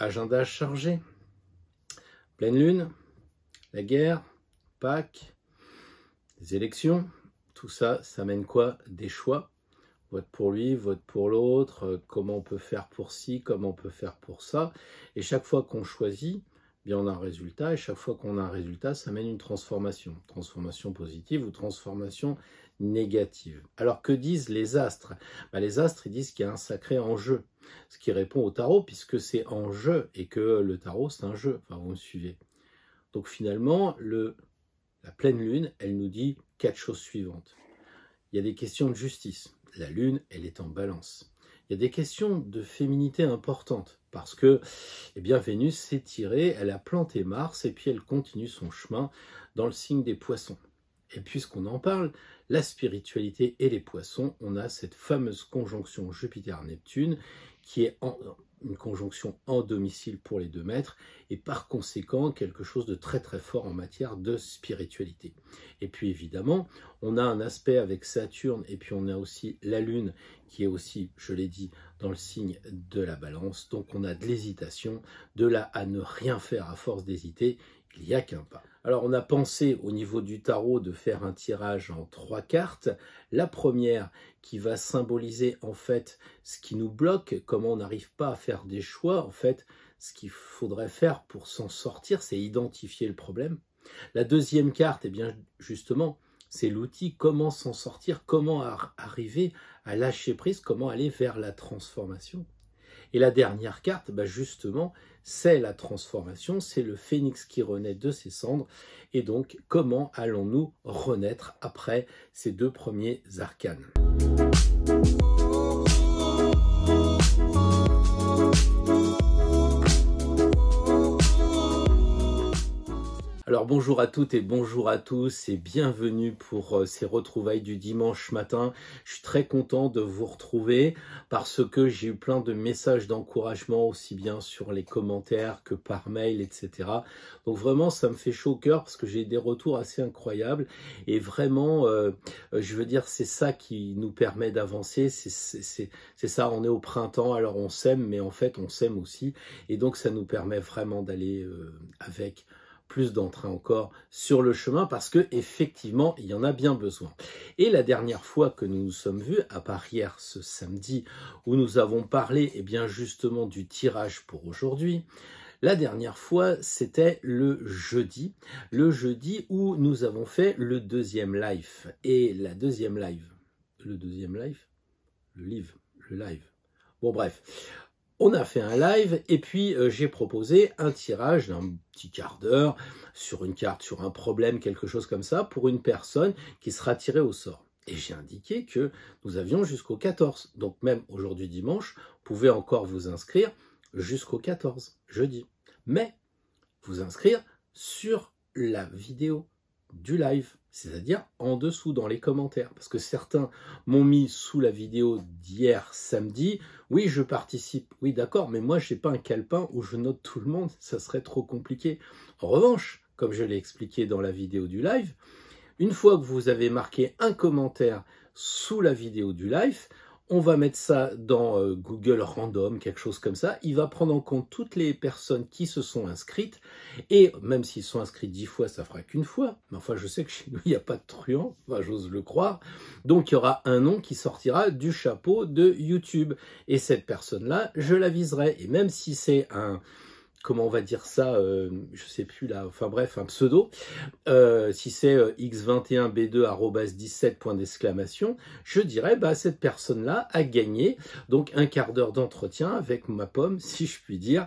agenda chargé, pleine lune, la guerre, Pâques, les élections, tout ça, ça mène quoi? Des choix. Vote pour lui, vote pour l'autre, comment on peut faire pour ci, comment on peut faire pour ça. Et chaque fois qu'on choisit, bien on a un résultat, et chaque fois qu'on a un résultat, ça mène une transformation. Transformation positive ou transformation négative. Alors que disent les astres? Les astres, ils disent qu'il y a un sacré enjeu. Ce qui répond au tarot, puisque c'est en jeu, et que le tarot, c'est un jeu. Enfin, vous me suivez. Donc finalement, la pleine lune, elle nous dit 4 choses suivantes. Il y a des questions de justice. La lune, elle est en balance. Il y a des questions de féminité importantes parce que Vénus s'est tirée, elle a planté Mars et puis elle continue son chemin dans le signe des poissons. Et puisqu'on en parle, la spiritualité et les poissons, on a cette fameuse conjonction Jupiter-Neptune qui est une conjonction en domicile pour les 2 maîtres et par conséquent quelque chose de très très fort en matière de spiritualité. Et puis évidemment, on a un aspect avec Saturne et puis on a aussi la Lune qui est aussi, je l'ai dit, dans le signe de la Balance. Donc on a de l'hésitation, de là à ne rien faire à force d'hésiter, il n'y a qu'un pas. Alors on a pensé au niveau du tarot de faire un tirage en 3 cartes. La première qui va symboliser en fait ce qui nous bloque, comment on n'arrive pas à faire des choix. En fait, ce qu'il faudrait faire pour s'en sortir, c'est identifier le problème. La deuxième carte, bien justement, c'est l'outil, comment s'en sortir, comment arriver à lâcher prise, comment aller vers la transformation. Et la dernière carte, justement, c'est la transformation, c'est le phénix qui renaît de ses cendres. Et donc, comment allons-nous renaître après ces 2 premiers arcanes ? Alors bonjour à toutes et bonjour à tous et bienvenue pour ces retrouvailles du dimanche matin. Je suis très content de vous retrouver parce que j'ai eu plein de messages d'encouragement aussi bien sur les commentaires que par mail, etc. Donc vraiment ça me fait chaud au cœur parce que j'ai des retours assez incroyables et vraiment je veux dire c'est ça qui nous permet d'avancer, c'est ça, on est au printemps alors on sème mais en fait on sème aussi et donc ça nous permet vraiment d'aller avec plus d'entrain encore sur le chemin parce que effectivement il y en a bien besoin. Et la dernière fois que nous nous sommes vus, à part hier ce samedi où nous avons parlé justement du tirage pour aujourd'hui, la dernière fois c'était le jeudi où nous avons fait le 2e live. Et la deuxième live, le live, bon bref, on a fait un live et puis j'ai proposé un tirage d'un petit quart d'heure sur une carte, sur un problème, quelque chose comme ça, pour une personne qui sera tirée au sort. Et j'ai indiqué que nous avions jusqu'au 14. Donc même aujourd'hui dimanche, vous pouvez encore vous inscrire jusqu'au 14, jeudi. Mais vous inscrire sur la vidéo du live, c'est-à-dire en dessous dans les commentaires, parce que certains m'ont mis sous la vidéo d'hier samedi, oui je participe, oui d'accord, mais moi je n'ai pas un calepin où je note tout le monde, ça serait trop compliqué. En revanche, comme je l'ai expliqué dans la vidéo du live, une fois que vous avez marqué un commentaire sous la vidéo du live, on va mettre ça dans Google Random, quelque chose comme ça. Il va prendre en compte toutes les personnes qui se sont inscrites. Et même s'ils sont inscrits 10 fois, ça fera qu'une fois. Mais enfin, je sais que chez nous, il n'y a pas de truand. Enfin, j'ose le croire. Donc, il y aura un nom qui sortira du chapeau de YouTube. Et cette personne-là, je la viserai. Et même si c'est un... comment on va dire ça, je sais plus là, enfin bref, un pseudo, si c'est x21b2@17 point d'exclamation, je dirais, cette personne-là a gagné, donc un quart d'heure d'entretien avec ma pomme, si je puis dire,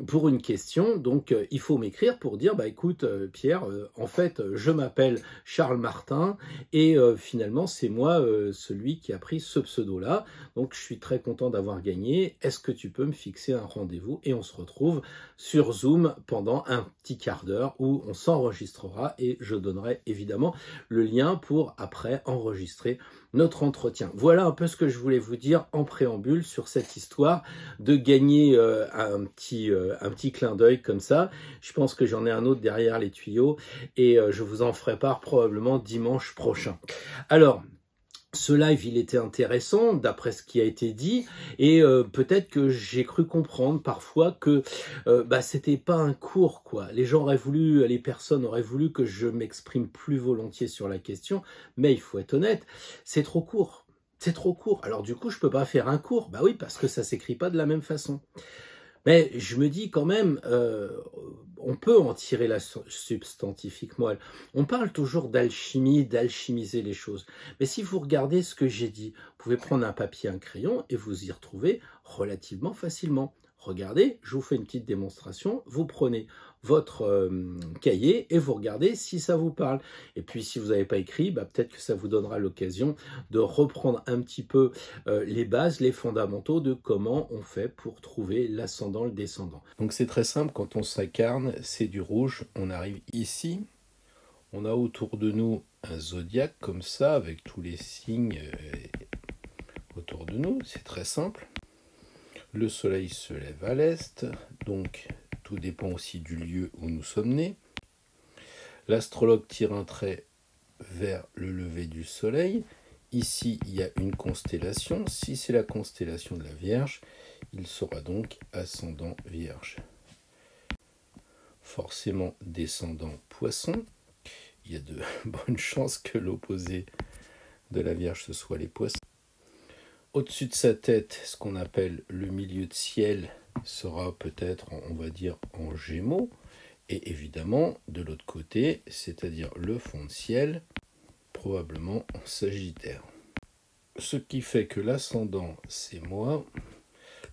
pour une question, donc il faut m'écrire pour dire, écoute Pierre, en fait, je m'appelle Charles Martin, et finalement, c'est moi celui qui a pris ce pseudo-là, donc je suis très content d'avoir gagné, est-ce que tu peux me fixer un rendez-vous, et on se retrouve sur Zoom pendant un petit quart d'heure où on s'enregistrera et je donnerai évidemment le lien pour après enregistrer notre entretien. Voilà un peu ce que je voulais vous dire en préambule sur cette histoire de gagner un petit clin d'œil comme ça. Je pense que j'en ai un autre derrière les tuyaux et je vous en ferai part probablement dimanche prochain. Alors, ce live, il était intéressant d'après ce qui a été dit, et peut-être que j'ai cru comprendre parfois que c'était pas un cours, quoi. Les personnes auraient voulu que je m'exprime plus volontiers sur la question, mais il faut être honnête, c'est trop court. C'est trop court. Alors du coup, je peux pas faire un cours. Bah oui, parce que ça s'écrit pas de la même façon. Mais je me dis quand même, on peut en tirer la substantifique moelle. On parle toujours d'alchimie, d'alchimiser les choses. Mais si vous regardez ce que j'ai dit, vous pouvez prendre un papier, un crayon et vous y retrouver relativement facilement. Regardez, je vous fais une petite démonstration. Vous prenez votre cahier et vous regardez si ça vous parle. Et puis si vous n'avez pas écrit, peut-être que ça vous donnera l'occasion de reprendre un petit peu les bases, les fondamentaux de comment on fait pour trouver l'ascendant, le descendant. Donc c'est très simple, quand on s'incarne, c'est du rouge. On arrive ici, on a autour de nous un zodiaque comme ça, avec tous les signes autour de nous, c'est très simple. Le soleil se lève à l'est, donc tout dépend aussi du lieu où nous sommes nés. L'astrologue tire un trait vers le lever du soleil. Ici, il y a une constellation. Si c'est la constellation de la Vierge, il sera donc ascendant Vierge. Forcément descendant Poisson. Il y a de bonnes chances que l'opposé de la Vierge, ce soit les Poissons. Au-dessus de sa tête, ce qu'on appelle le milieu de ciel sera peut-être, on va dire, en Gémeaux. Et évidemment, de l'autre côté, c'est-à-dire le fond de ciel, probablement en Sagittaire. Ce qui fait que l'ascendant, c'est moi.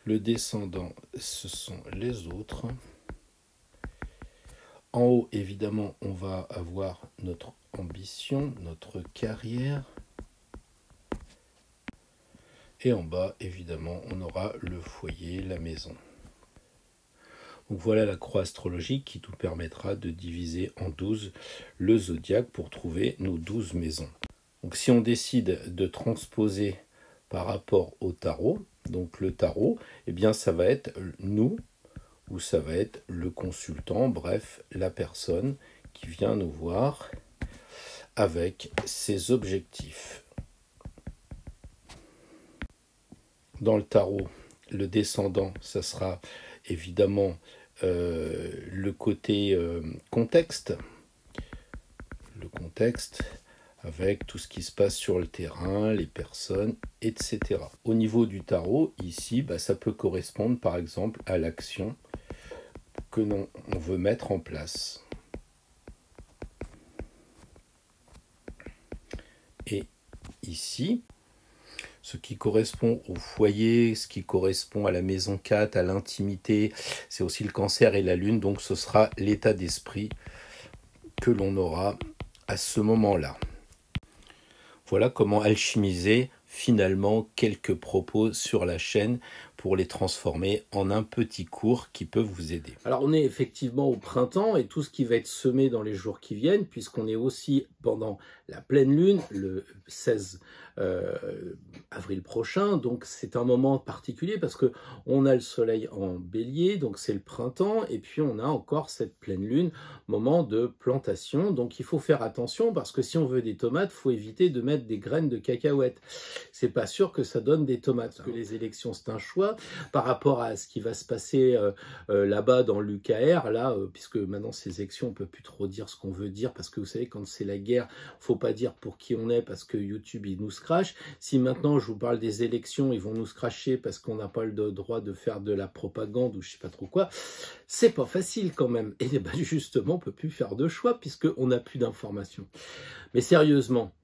Le descendant, ce sont les autres. En haut, évidemment, on va avoir notre ambition, notre carrière. Et en bas, évidemment, on aura le foyer, la maison. Donc voilà la croix astrologique qui nous permettra de diviser en 12 le zodiaque pour trouver nos 12 maisons. Donc si on décide de transposer par rapport au tarot, donc le tarot, eh bien ça va être nous ou ça va être le consultant, bref, la personne qui vient nous voir avec ses objectifs. Dans le tarot, le descendant, ça sera évidemment le côté contexte. Le contexte avec tout ce qui se passe sur le terrain, les personnes, etc. Au niveau du tarot, ici, ça peut correspondre par exemple à l'action que l'on veut mettre en place. Et ici, ce qui correspond au foyer, ce qui correspond à la maison 4, à l'intimité, c'est aussi le cancer et la lune, donc ce sera l'état d'esprit que l'on aura à ce moment-là. Voilà comment alchimiser finalement quelques propos sur la chaîne pour les transformer en un petit cours qui peut vous aider. Alors on est effectivement au printemps et tout ce qui va être semé dans les jours qui viennent, puisqu'on est aussi pendant la pleine lune, le 16 avril prochain, donc c'est un moment particulier parce que on a le soleil en bélier, donc c'est le printemps, et puis on a encore cette pleine lune, moment de plantation, donc il faut faire attention parce que si on veut des tomates, il faut éviter de mettre des graines de cacahuètes. C'est pas sûr que ça donne des tomates, parce que les élections c'est un choix par rapport à ce qui va se passer là-bas dans l'UKR, là, puisque maintenant ces élections on peut plus trop dire ce qu'on veut dire, parce que vous savez quand c'est la guerre, faut pas dire pour qui on est parce que YouTube il nous scratch. Si maintenant je vous parle des élections, ils vont nous scratcher parce qu'on n'a pas le droit de faire de la propagande ou je sais pas trop quoi, c'est pas facile quand même. Et justement on peut plus faire de choix puisque on n'a plus d'informations. Mais sérieusement,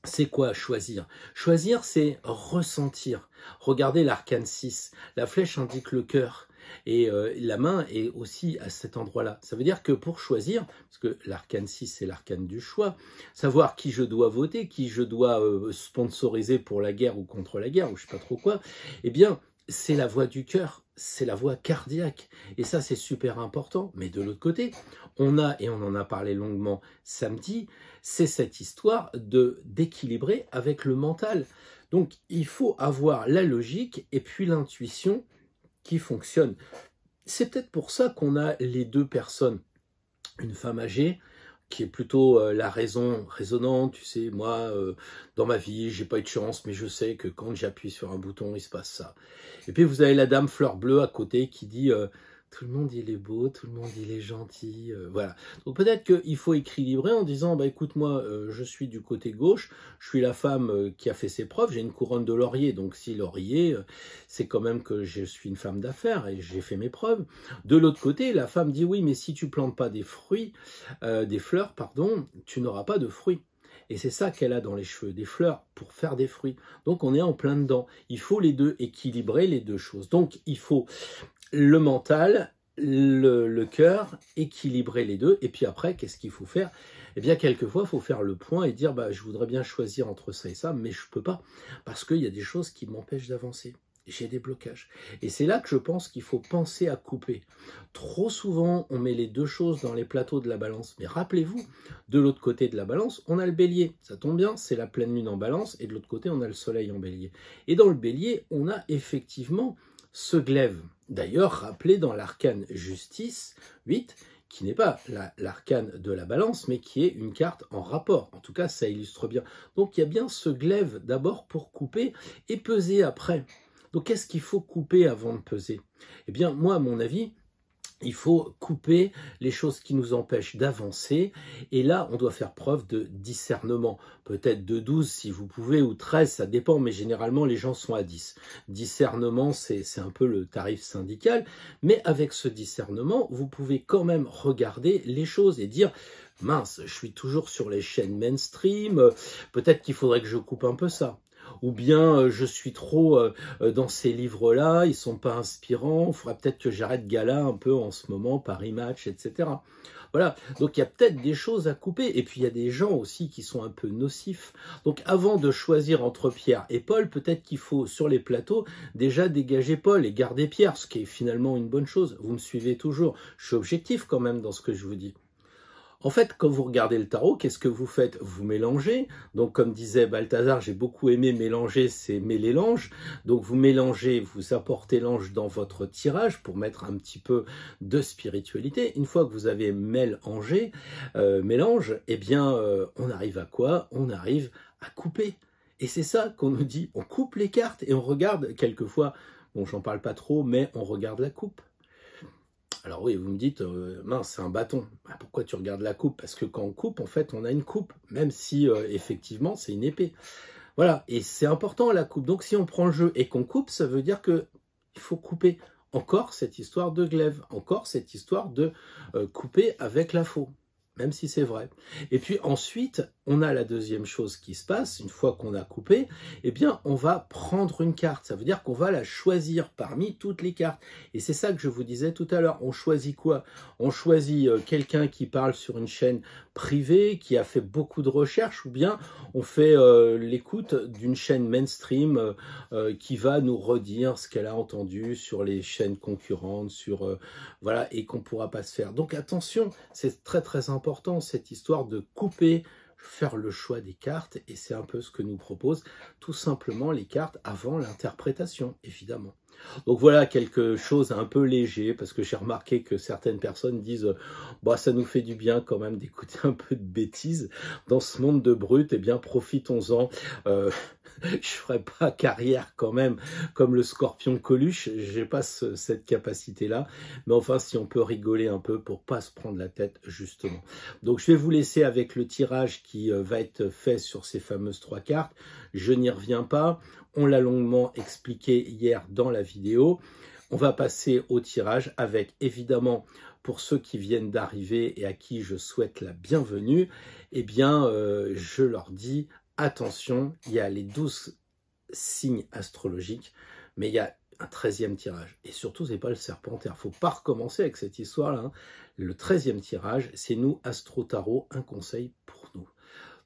c'est quoi choisir? Choisir, c'est ressentir. Regardez l'arcane 6. La flèche indique le cœur. Et la main est aussi à cet endroit-là. Ça veut dire que pour choisir, parce que l'arcane 6, c'est l'arcane du choix, savoir qui je dois voter, qui je dois sponsoriser pour la guerre ou contre la guerre, ou je sais pas trop quoi, eh bien, c'est la voix du cœur, c'est la voix cardiaque. Et ça, c'est super important. Mais de l'autre côté, on a, et on en a parlé longuement samedi, c'est cette histoire d'équilibrer avec le mental. Donc, il faut avoir la logique et puis l'intuition qui fonctionne. C'est peut-être pour ça qu'on a les deux personnes, une femme âgée qui est plutôt la raison résonante, tu sais, moi, dans ma vie, j'ai pas eu de chance, mais je sais que quand j'appuie sur un bouton, il se passe ça. Et puis vous avez la dame fleur bleue à côté qui dit tout le monde il est beau, tout le monde il est gentil, voilà. Donc peut-être qu'il faut équilibrer en disant, bah écoute, moi, je suis du côté gauche, je suis la femme qui a fait ses preuves, j'ai une couronne de laurier, donc si laurier, c'est quand même que je suis une femme d'affaires et j'ai fait mes preuves. De l'autre côté, la femme dit, oui, mais si tu plantes pas des fruits, des fleurs, pardon, tu n'auras pas de fruits. Et c'est ça qu'elle a dans les cheveux, des fleurs pour faire des fruits. Donc on est en plein dedans. Il faut les deux, équilibrer les deux choses. Donc il faut le mental, le cœur, équilibrer les deux. Et puis après, qu'est-ce qu'il faut faire? Eh bien, quelquefois, il faut faire le point et dire, bah, je voudrais bien choisir entre ça et ça, mais je ne peux pas. Parce qu'il y a des choses qui m'empêchent d'avancer. J'ai des blocages. Et c'est là que je pense qu'il faut penser à couper. Trop souvent, on met les deux choses dans les plateaux de la balance. Mais rappelez-vous, de l'autre côté de la balance, on a le bélier. Ça tombe bien, c'est la pleine lune en balance. Et de l'autre côté, on a le soleil en bélier. Et dans le bélier, on a effectivement ce glaive. D'ailleurs, rappelez dans l'arcane justice 8, qui n'est pas l'arcane de la balance, mais qui est une carte en rapport. En tout cas, ça illustre bien. Donc, il y a bien ce glaive d'abord pour couper et peser après. Donc, qu'est-ce qu'il faut couper avant de peser? Eh bien, moi, à mon avis, il faut couper les choses qui nous empêchent d'avancer. Et là, on doit faire preuve de discernement. Peut-être de 12 si vous pouvez, ou 13, ça dépend, mais généralement, les gens sont à 10. Discernement, c'est un peu le tarif syndical. Mais avec ce discernement, vous pouvez quand même regarder les choses et dire... Mince, je suis toujours sur les chaînes mainstream, peut-être qu'il faudrait que je coupe un peu ça. Ou bien je suis trop dans ces livres-là, ils sont pas inspirants, il faudrait peut-être que j'arrête Gala un peu en ce moment, Paris Match, etc. Voilà, donc il y a peut-être des choses à couper, et puis il y a des gens aussi qui sont un peu nocifs. Donc avant de choisir entre Pierre et Paul, peut-être qu'il faut sur les plateaux déjà dégager Paul et garder Pierre, ce qui est finalement une bonne chose. Vous me suivez toujours, je suis objectif quand même dans ce que je vous dis. En fait, quand vous regardez le tarot, qu'est-ce que vous faites? Vous mélangez. Donc, comme disait Balthazar, j'ai beaucoup aimé mélanger, c'est mêler l'ange. Donc, vous mélangez, vous apportez l'ange dans votre tirage pour mettre un petit peu de spiritualité. Une fois que vous avez mélange, eh bien, on arrive à quoi? On arrive à couper. Et c'est ça qu'on nous dit. On coupe les cartes et on regarde quelquefois, bon, j'en parle pas trop, mais on regarde la coupe. Alors oui, vous me dites, mince, c'est un bâton. Ah, pourquoi tu regardes la coupe? Parce que quand on coupe, en fait, on a une coupe, même si, effectivement, c'est une épée. Voilà, et c'est important, la coupe. Donc, si on prend le jeu et qu'on coupe, ça veut dire qu'il faut couper. Encore cette histoire de glaive, encore cette histoire de couper avec la faux, même si c'est vrai. Et puis ensuite, on a la deuxième chose qui se passe, une fois qu'on a coupé, eh bien, on va prendre une carte. Ça veut dire qu'on va la choisir parmi toutes les cartes. Et c'est ça que je vous disais tout à l'heure. On choisit quoi? On choisit quelqu'un qui parle sur une chaîne privée, qui a fait beaucoup de recherches, ou bien on fait l'écoute d'une chaîne mainstream qui va nous redire ce qu'elle a entendu sur les chaînes concurrentes, sur voilà, et qu'on ne pourra pas se faire. Donc attention, c'est très très important cette histoire de couper, faire le choix des cartes, et c'est un peu ce que nous proposent tout simplement les cartes avant l'interprétation, évidemment. Donc voilà quelque chose un peu léger, parce que j'ai remarqué que certaines personnes disent bah, ça nous fait du bien quand même d'écouter un peu de bêtises dans ce monde de brut, eh bien profitons-en. Je ferai pas carrière quand même comme le scorpion Coluche, j'ai pas cette capacité-là, mais enfin si on peut rigoler un peu pour pas se prendre la tête justement. Donc je vais vous laisser avec le tirage qui va être fait sur ces fameuses 3 cartes. Je n'y reviens pas, on l'a longuement expliqué hier dans la vidéo. On va passer au tirage avec évidemment, pour ceux qui viennent d'arriver et à qui je souhaite la bienvenue, eh bien je leur dis attention, il y a les 12 signes astrologiques, mais il y a un 13e tirage. Et surtout, ce n'est pas le Serpentaire. Il ne faut pas recommencer avec cette histoire-là. Hein. Le 13e tirage, c'est nous, Astro Tarot, un conseil pour nous.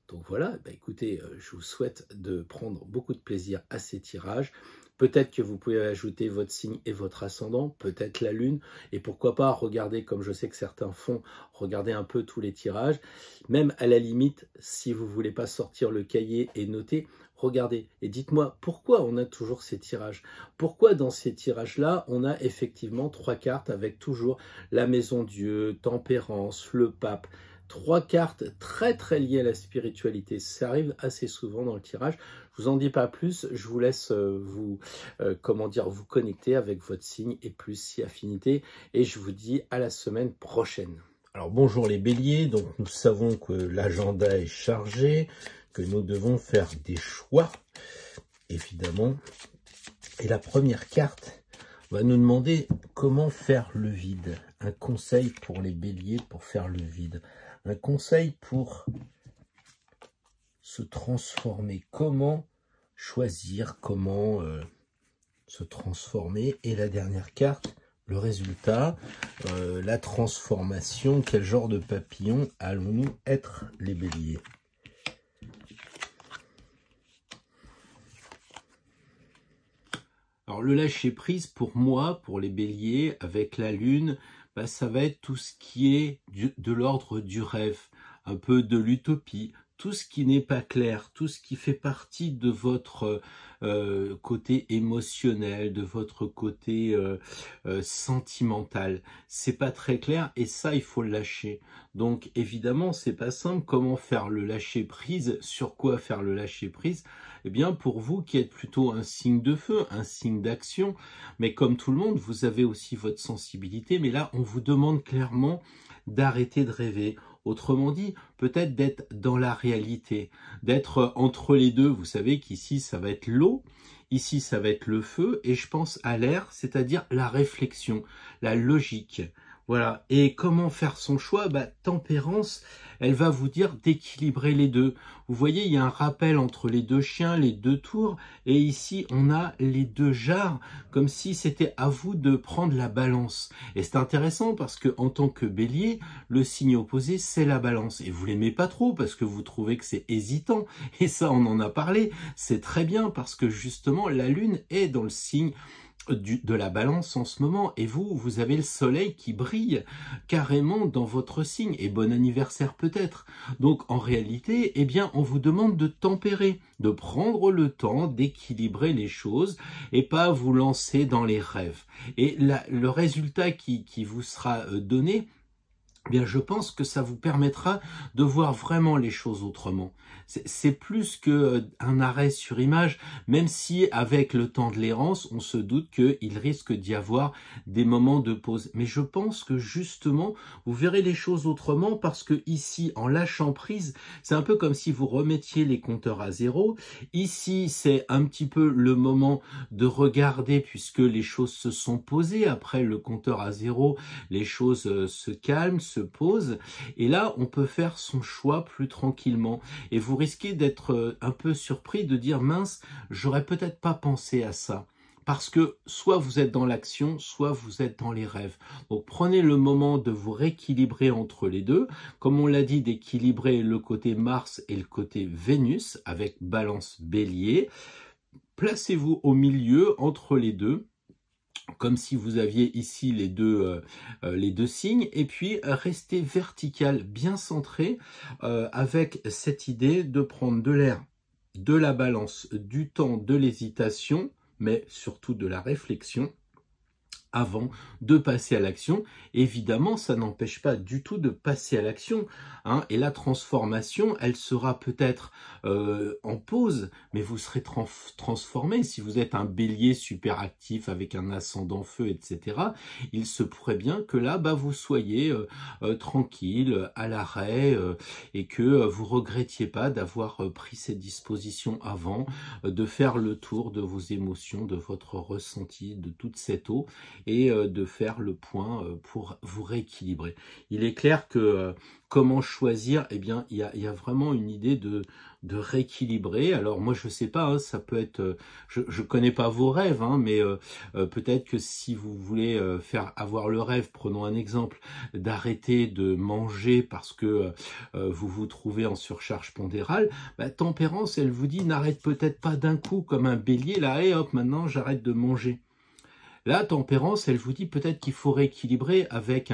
Donc voilà, bah écoutez, je vous souhaite de prendre beaucoup de plaisir à ces tirages. Peut-être que vous pouvez ajouter votre signe et votre ascendant, peut-être la lune, et pourquoi pas regarder, comme je sais que certains font, regarder un peu tous les tirages. Même à la limite, si vous ne voulez pas sortir le cahier et noter, regardez et dites-moi pourquoi on a toujours ces tirages. Pourquoi dans ces tirages-là, on a effectivement 3 cartes avec toujours la maison Dieu, tempérance, le pape. 3 cartes très très liées à la spiritualité. Ça arrive assez souvent dans le tirage. Je vous en dis pas plus, je vous laisse vous connecter avec votre signe et plus si affinité. Et je vous dis à la semaine prochaine. Alors bonjour les béliers, donc nous savons que l'agenda est chargé, que nous devons faire des choix, évidemment. Et la première carte va nous demander comment faire le vide. Un conseil pour les béliers pour faire le vide. Un conseil pour se transformer. Comment choisir, comment se transformer. Et la dernière carte, le résultat, la transformation. Quel genre de papillon allons-nous être les béliers? Alors le lâcher prise pour moi, pour les béliers, avec la lune, bah, ça va être tout ce qui est de l'ordre du rêve, un peu de l'utopie, tout ce qui n'est pas clair, tout ce qui fait partie de votre côté émotionnel, de votre côté sentimental. C'est pas très clair et ça, il faut le lâcher. Donc évidemment, c'est pas simple. Comment faire le lâcher prise? Sur quoi faire le lâcher prise? Eh bien, pour vous qui êtes plutôt un signe de feu, un signe d'action, mais comme tout le monde, vous avez aussi votre sensibilité. Mais là, on vous demande clairement d'arrêter de rêver. Autrement dit, peut-être d'être dans la réalité, d'être entre les deux. Vous savez qu'ici, ça va être l'eau, ici, ça va être le feu, et je pense à l'air, c'est-à-dire la réflexion, la logique. Voilà. Et comment faire son choix? Bah, Tempérance, elle va vous dire d'équilibrer les deux. Vous voyez, il y a un rappel entre les deux chiens, les deux tours, et ici, on a les deux jarres, comme si c'était à vous de prendre la balance. Et c'est intéressant parce que en tant que bélier, le signe opposé, c'est la balance. Et vous l'aimez pas trop parce que vous trouvez que c'est hésitant. Et ça, on en a parlé. C'est très bien parce que justement, la lune est dans le signe de la balance en ce moment, et vous avez le soleil qui brille carrément dans votre signe, et bon anniversaire peut-être. Donc en réalité, eh bien, on vous demande de tempérer, de prendre le temps d'équilibrer les choses et pas vous lancer dans les rêves. Et le résultat qui vous sera donné, eh bien, je pense que ça vous permettra de voir vraiment les choses autrement. C'est plus qu'un arrêt sur image, même si avec le temps de l'errance, on se doute qu'il risque d'y avoir des moments de pause. Mais je pense que justement, vous verrez les choses autrement parce que ici, en lâchant prise, c'est un peu comme si vous remettiez les compteurs à zéro. Ici, c'est un petit peu le moment de regarder puisque les choses se sont posées. Après le compteur à zéro, les choses se calment, se pose, et là on peut faire son choix plus tranquillement, et vous risquez d'être un peu surpris de dire mince, j'aurais peut-être pas pensé à ça, parce que soit vous êtes dans l'action, soit vous êtes dans les rêves. Donc prenez le moment de vous rééquilibrer entre les deux, comme on l'a dit, d'équilibrer le côté Mars et le côté Vénus avec balance bélier. Placez-vous au milieu entre les deux, comme si vous aviez ici les deux signes, et puis restez vertical, bien centré, avec cette idée de prendre de l'air, de la balance, du temps, de l'hésitation, mais surtout de la réflexion, avant de passer à l'action. Évidemment, ça n'empêche pas du tout de passer à l'action, hein, et la transformation, elle sera peut-être en pause, mais vous serez transformé. Si vous êtes un bélier super actif avec un ascendant feu, etc., il se pourrait bien que là, vous soyez tranquille, à l'arrêt, et que vous regrettiez pas d'avoir pris ces dispositions avant, de faire le tour de vos émotions, de votre ressenti, de toute cette eau, et de faire le point pour vous rééquilibrer. Il est clair que comment choisir, eh bien, il y a vraiment une idée de rééquilibrer. Alors moi, je sais pas, hein, ça peut être, je connais pas vos rêves, hein, mais peut-être que si vous voulez avoir le rêve, prenons un exemple, d'arrêter de manger parce que vous vous trouvez en surcharge pondérale, Tempérance, elle vous dit, n'arrête peut-être pas d'un coup comme un bélier, là, et hop, maintenant j'arrête de manger. La tempérance, elle vous dit peut-être qu'il faut rééquilibrer avec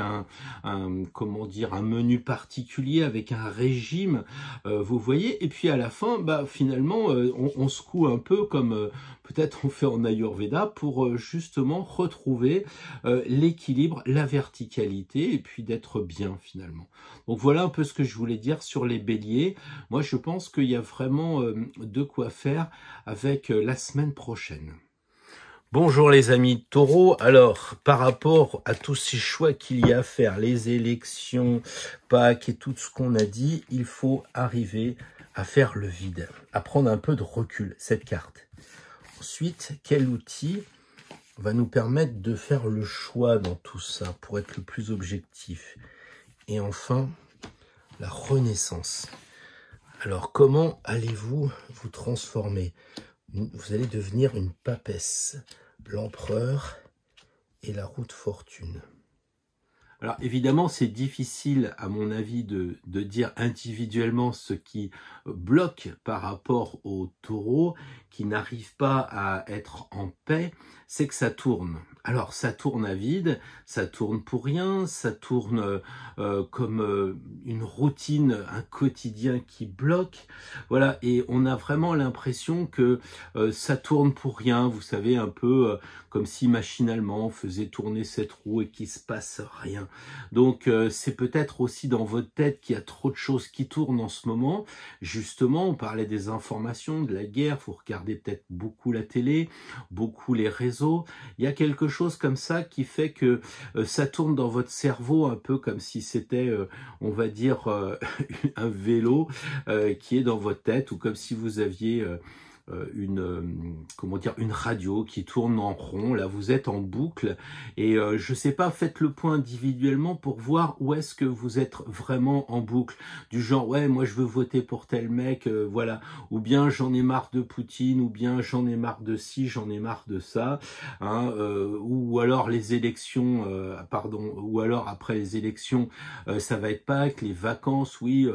comment dire, un menu particulier, avec un régime, vous voyez. Et puis à la fin, bah, finalement, on secoue un peu comme peut-être on fait en Ayurveda pour justement retrouver l'équilibre, la verticalité et puis d'être bien finalement. Donc voilà un peu ce que je voulais dire sur les béliers. Moi, je pense qu'il y a vraiment de quoi faire avec la semaine prochaine. Bonjour les amis taureaux. Alors, par rapport à tous ces choix qu'il y a à faire, les élections, Pâques et tout ce qu'on a dit, il faut arriver à faire le vide, à prendre un peu de recul, cette carte. Ensuite, quel outil va nous permettre de faire le choix dans tout ça pour être le plus objectif? Et enfin, la renaissance. Alors, comment allez-vous vous transformer? Vous allez devenir une papesse, l'empereur et la roue de fortune. Alors évidemment, c'est difficile à mon avis de dire individuellement ce qui bloque par rapport au taureau, qui n'arrive pas à être en paix, c'est que ça tourne. Alors ça tourne à vide, ça tourne pour rien, ça tourne comme une routine, un quotidien qui bloque. Voilà, et on a vraiment l'impression que ça tourne pour rien, vous savez, un peu comme si machinalement on faisait tourner cette roue et qu'il se passe rien. Donc c'est peut-être aussi dans votre tête qu'il y a trop de choses qui tournent en ce moment. Justement, on parlait des informations, de la guerre, vous regardez peut-être beaucoup la télé, beaucoup les réseaux. Il y a quelque chose comme ça qui fait que ça tourne dans votre cerveau un peu comme si c'était, on va dire, un vélo qui est dans votre tête, ou comme si vous aviez comment dire, une radio qui tourne en rond. Là, vous êtes en boucle et je sais pas, faites le point individuellement pour voir où est-ce que vous êtes vraiment en boucle. Du genre, ouais, moi je veux voter pour tel mec, voilà. Ou bien j'en ai marre de Poutine, ou bien j'en ai marre de ci, j'en ai marre de ça. Hein, ou alors les élections, pardon, ou alors après les élections, ça va être Pâques, les vacances, oui,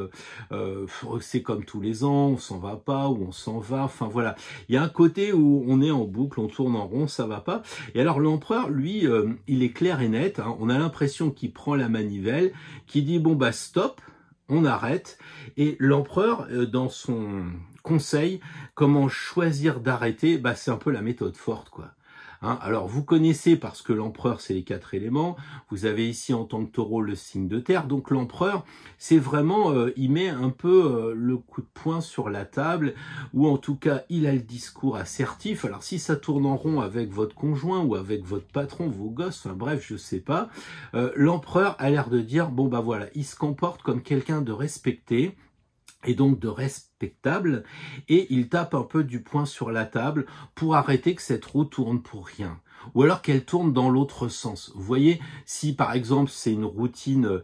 c'est comme tous les ans, on s'en va pas, ou on s'en va, enfin voilà. Il y a un côté où on est en boucle, on tourne en rond, ça va pas. Et alors l'empereur, lui, il est clair et net, hein, on a l'impression qu'il prend la manivelle, qu'il dit bon bah stop, on arrête. Et l'empereur, dans son conseil, comment choisir d'arrêter, bah c'est un peu la méthode forte, quoi. Hein, alors vous connaissez, parce que l'empereur c'est les 4 éléments, vous avez ici en tant que taureau le signe de terre, donc l'empereur c'est vraiment, il met un peu le coup de poing sur la table, ou en tout cas il a le discours assertif. Alors si ça tourne en rond avec votre conjoint ou avec votre patron, vos gosses, enfin bref, je sais pas, l'empereur a l'air de dire, bon bah voilà, il se comporte comme quelqu'un de respecté, et donc de respectable, et il tape un peu du poing sur la table pour arrêter que cette roue tourne pour rien, ou alors qu'elle tourne dans l'autre sens. Vous voyez, si par exemple c'est une routine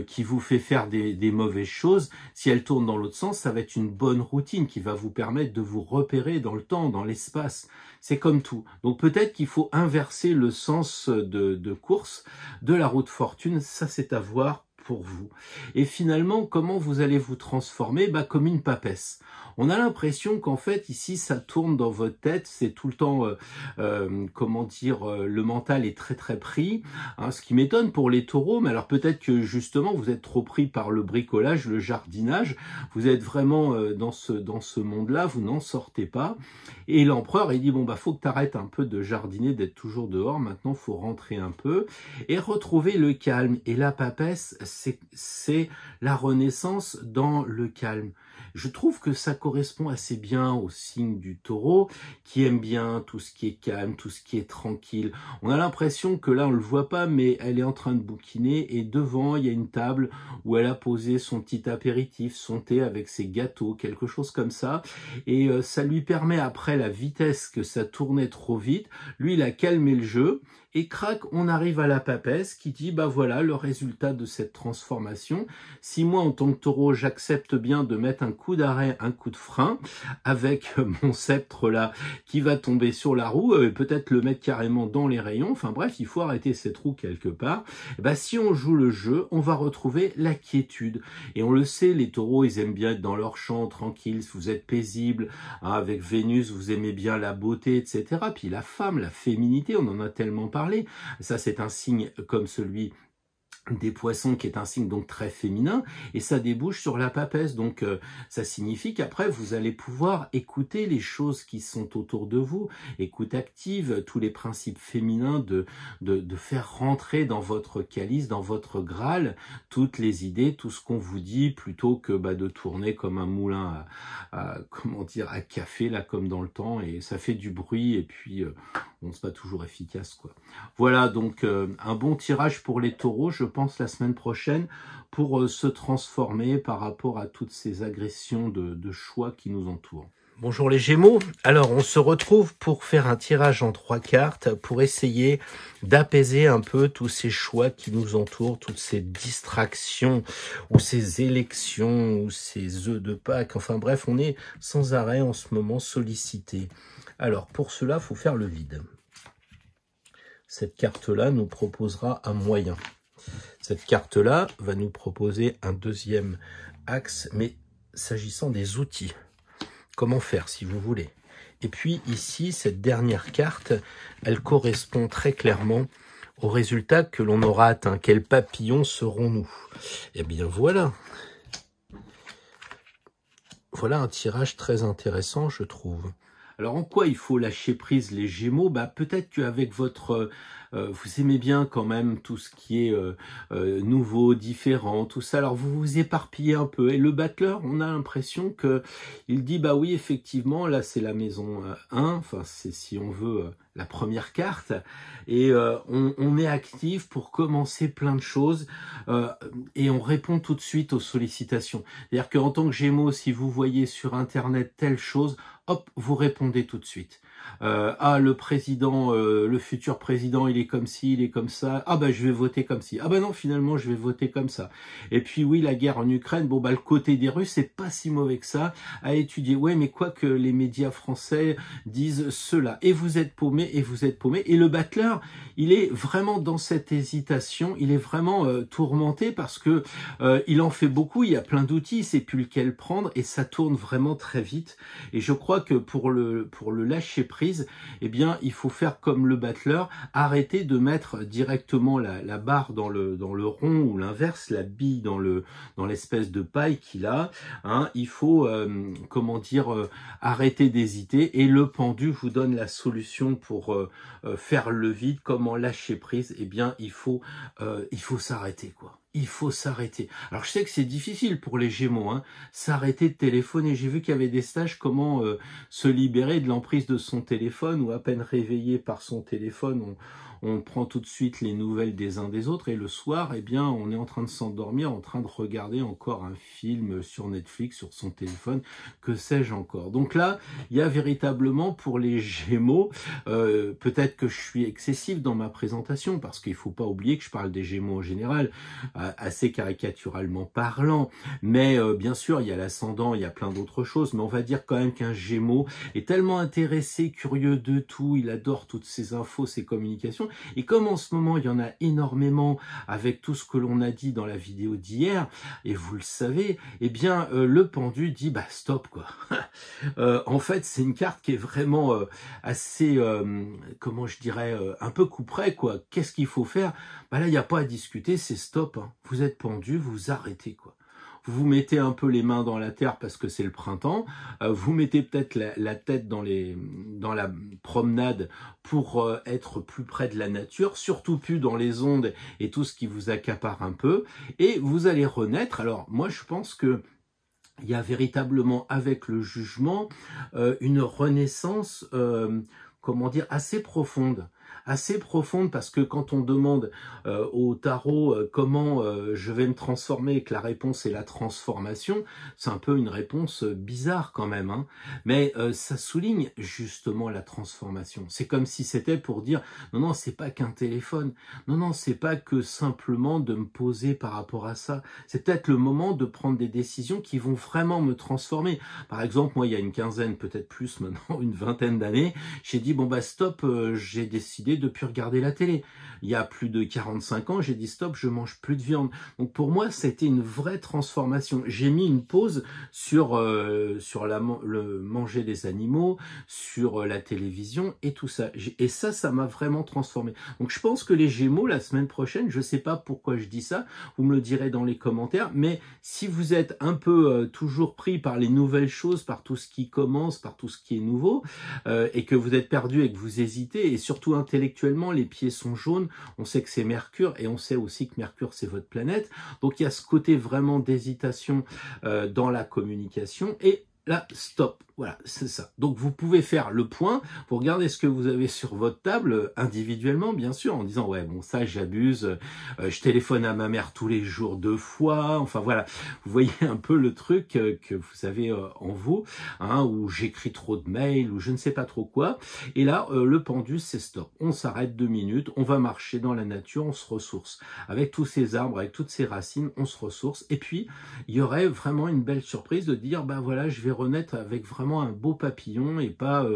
qui vous fait faire des mauvaises choses, si elle tourne dans l'autre sens, ça va être une bonne routine qui va vous permettre de vous repérer dans le temps, dans l'espace. C'est comme tout. Donc peut-être qu'il faut inverser le sens de course de la roue de fortune, ça c'est à voir pour vous. Et finalement, comment vous allez vous transformer? Bah, comme une papesse. On a l'impression qu'en fait, ici, ça tourne dans votre tête, c'est tout le temps, comment dire, le mental est très très pris, hein, ce qui m'étonne pour les taureaux, mais alors peut-être que justement, vous êtes trop pris par le bricolage, le jardinage, vous êtes vraiment dans ce monde-là, vous n'en sortez pas, et l'empereur, il dit, bon, bah, faut que tu arrêtes un peu de jardiner, d'être toujours dehors, maintenant, faut rentrer un peu, et retrouver le calme, et la papesse, c'est la renaissance dans le calme. Je trouve que ça correspond assez bien au signe du taureau, qui aime bien tout ce qui est calme, tout ce qui est tranquille. On a l'impression que là, on le voit pas, mais elle est en train de bouquiner, et devant, il y a une table où elle a posé son petit apéritif, son thé avec ses gâteaux, quelque chose comme ça, et ça lui permet, après la vitesse que ça tournait trop vite, lui, il a calmé le jeu, et crac, on arrive à la papesse qui dit, bah voilà, le résultat de cette transformation. Si moi, en tant que taureau, j'accepte bien de mettre un coup d'arrêt, un coup de frein, avec mon sceptre là, qui va tomber sur la roue, peut-être le mettre carrément dans les rayons, enfin bref, il faut arrêter cette roue quelque part. Et bah, si on joue le jeu, on va retrouver la quiétude. Et on le sait, les taureaux, ils aiment bien être dans leur champ, tranquille, vous êtes paisible, hein, avec Vénus, vous aimez bien la beauté, etc. Puis la femme, la féminité, on en a tellement parlé. parler. Ça, c'est un signe comme celui des poissons qui est un signe donc très féminin et ça débouche sur la papesse, donc ça signifie qu'après vous allez pouvoir écouter les choses qui sont autour de vous, écoute active, tous les principes féminins de faire rentrer dans votre calice, dans votre Graal, toutes les idées, tout ce qu'on vous dit, plutôt que de tourner comme un moulin comment dire, à café là comme dans le temps, et ça fait du bruit et puis bon, c'est pas toujours efficace quoi. Voilà donc un bon tirage pour les taureaux, je pense, la semaine prochaine, pour se transformer par rapport à toutes ces agressions de choix qui nous entourent. Bonjour les Gémeaux, alors on se retrouve pour faire un tirage en 3 cartes pour essayer d'apaiser un peu tous ces choix qui nous entourent, toutes ces distractions ou ces élections ou ces œufs de Pâques, enfin bref, on est sans arrêt en ce moment sollicité. Alors pour cela, il faut faire le vide. Cette carte-là nous proposera un moyen. Cette carte-là va nous proposer un deuxième axe, mais s'agissant des outils. Comment faire, si vous voulez. Et puis ici, cette dernière carte, elle correspond très clairement au résultat que l'on aura atteint. Quels papillons serons-nous? Eh bien voilà. Voilà un tirage très intéressant, je trouve. Alors en quoi il faut lâcher prise les Gémeaux? Peut-être qu'avec votre... vous aimez bien quand même tout ce qui est nouveau, différent, tout ça. Alors vous vous éparpillez un peu. Et le battleur, on a l'impression que il dit oui, effectivement, là c'est la maison 1, enfin c'est si on veut la première carte. Et on est actif pour commencer plein de choses et on répond tout de suite aux sollicitations. C'est-à-dire qu'en tant que Gémeaux, si vous voyez sur Internet telle chose, hop, vous répondez tout de suite. Le président, le futur président, il est comme ci, il est comme ça. Je vais voter comme ci. Non, finalement, je vais voter comme ça. Et puis oui, la guerre en Ukraine, le côté des Russes, c'est pas si mauvais que ça à étudier. Ouais, mais quoi que les médias français disent cela. Et vous êtes paumé, et vous êtes paumé. Et le battleur, il est vraiment dans cette hésitation, il est vraiment tourmenté parce que il en fait beaucoup, il y a plein d'outils, il sait plus lequel prendre et ça tourne vraiment très vite. Et je crois que pour le lâcher prise, eh bien, il faut faire comme le battleur, arrêter de mettre directement la barre dans le rond ou l'inverse, la bille dans l'espèce de paille qu'il a. Il faut, arrêter d'hésiter et le pendu vous donne la solution pour faire le vide. Comment lâcher prise? Eh bien, il faut s'arrêter, quoi. Il faut s'arrêter. Alors, je sais que c'est difficile pour les Gémeaux, s'arrêter de téléphoner. J'ai vu qu'il y avait des stages, comment se libérer de l'emprise de son téléphone, ou à peine réveillé par son téléphone, on prend tout de suite les nouvelles des uns des autres, et le soir, eh bien, on est en train de s'endormir, en train de regarder encore un film sur Netflix, sur son téléphone, que sais-je encore. Donc là, il y a véritablement pour les Gémeaux, peut-être que je suis excessif dans ma présentation, parce qu'il ne faut pas oublier que je parle des Gémeaux en général, assez caricaturalement parlant, mais bien sûr, il y a l'ascendant, il y a plein d'autres choses, mais on va dire quand même qu'un Gémeaux est tellement intéressé, curieux de tout, il adore toutes ces infos, ces communications. Et comme en ce moment, il y en a énormément avec tout ce que l'on a dit dans la vidéo d'hier, et vous le savez, eh bien, le pendu dit, stop, quoi. En fait, c'est une carte qui est vraiment assez, comment je dirais, un peu couperet, quoi. Qu'est-ce qu'il faut faire? Là, il n'y a pas à discuter, c'est stop. Vous êtes pendu, vous arrêtez, quoi. Vous mettez un peu les mains dans la terre parce que c'est le printemps, vous mettez peut-être la tête dans la promenade pour être plus près de la nature, surtout plus dans les ondes et tout ce qui vous accapare un peu, et vous allez renaître. Alors moi je pense que il y a véritablement avec le jugement une renaissance, assez profonde. Assez profonde, parce que quand on demande au tarot comment je vais me transformer et que la réponse est la transformation, c'est un peu une réponse bizarre quand même, mais ça souligne justement la transformation. C'est comme si c'était pour dire non, c'est pas qu'un téléphone, non, c'est pas que simplement de me poser par rapport à ça, c'est peut-être le moment de prendre des décisions qui vont vraiment me transformer. Par exemple, moi il y a une quinzaine, peut-être plus maintenant, une vingtaine d'années, j'ai dit stop, j'ai décidé de plus regarder la télé. Il y a plus de 45 ans, j'ai dit stop, je mange plus de viande. Donc pour moi, c'était une vraie transformation. J'ai mis une pause sur le manger des animaux, sur la télévision et tout ça. Et ça m'a vraiment transformé. Donc je pense que les Gémeaux, la semaine prochaine, je sais pas pourquoi je dis ça, vous me le direz dans les commentaires, mais si vous êtes un peu toujours pris par les nouvelles choses, par tout ce qui commence, par tout ce qui est nouveau, et que vous êtes perdu et que vous hésitez, et surtout intellectuellement, les pieds sont jaunes, on sait que c'est Mercure, et on sait aussi que Mercure, c'est votre planète. Donc, il y a ce côté vraiment d'hésitation dans la communication. Et là, stop. Voilà, c'est ça. Donc, vous pouvez faire le point pour regarder ce que vous avez sur votre table individuellement, bien sûr, en disant, ouais, bon, ça, j'abuse. Je téléphone à ma mère tous les jours 2 fois. Enfin, voilà. Vous voyez un peu le truc que vous avez en vous, hein, où j'écris trop de mails, ou je ne sais pas trop quoi. Et là, le pendu, c'est stop. On s'arrête 2 minutes. On va marcher dans la nature. On se ressource. Avec tous ces arbres, avec toutes ces racines, on se ressource. Et puis, il y aurait vraiment une belle surprise de dire, ben voilà, je vais renaître avec vraiment un beau papillon et pas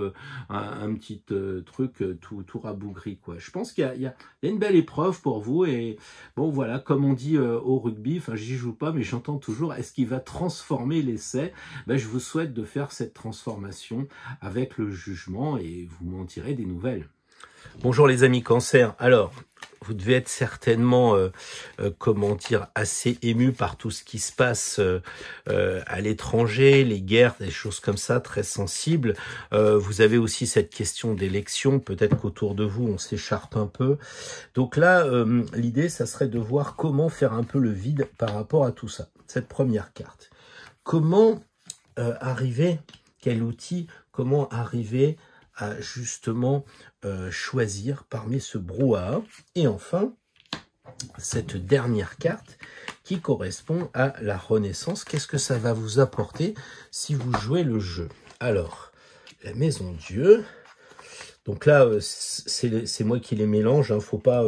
un petit truc tout rabougri, quoi. Je pense qu'il y a une belle épreuve pour vous et bon voilà, comme on dit au rugby, enfin j'y joue pas mais j'entends toujours, est-ce qu'il va transformer l'essai? Ben, je vous souhaite de faire cette transformation avec le jugement et vous m'en direz des nouvelles. Bonjour les amis Cancer. Alors, vous devez être certainement, comment dire, assez ému par tout ce qui se passe à l'étranger, les guerres, des choses comme ça, très sensibles. Vous avez aussi cette question d'élection, peut-être qu'autour de vous, on s'écharpe un peu. Donc là, l'idée, ça serait de voir comment faire un peu le vide par rapport à tout ça. Cette première carte. Comment arriver, quel outil, comment arriver à justement choisir parmi ce brouhaha. Et enfin, cette dernière carte qui correspond à la Renaissance. Qu'est-ce que ça va vous apporter si vous jouez le jeu? Alors, la Maison Dieu. Donc là, c'est moi qui les mélange. Hein, faut pas.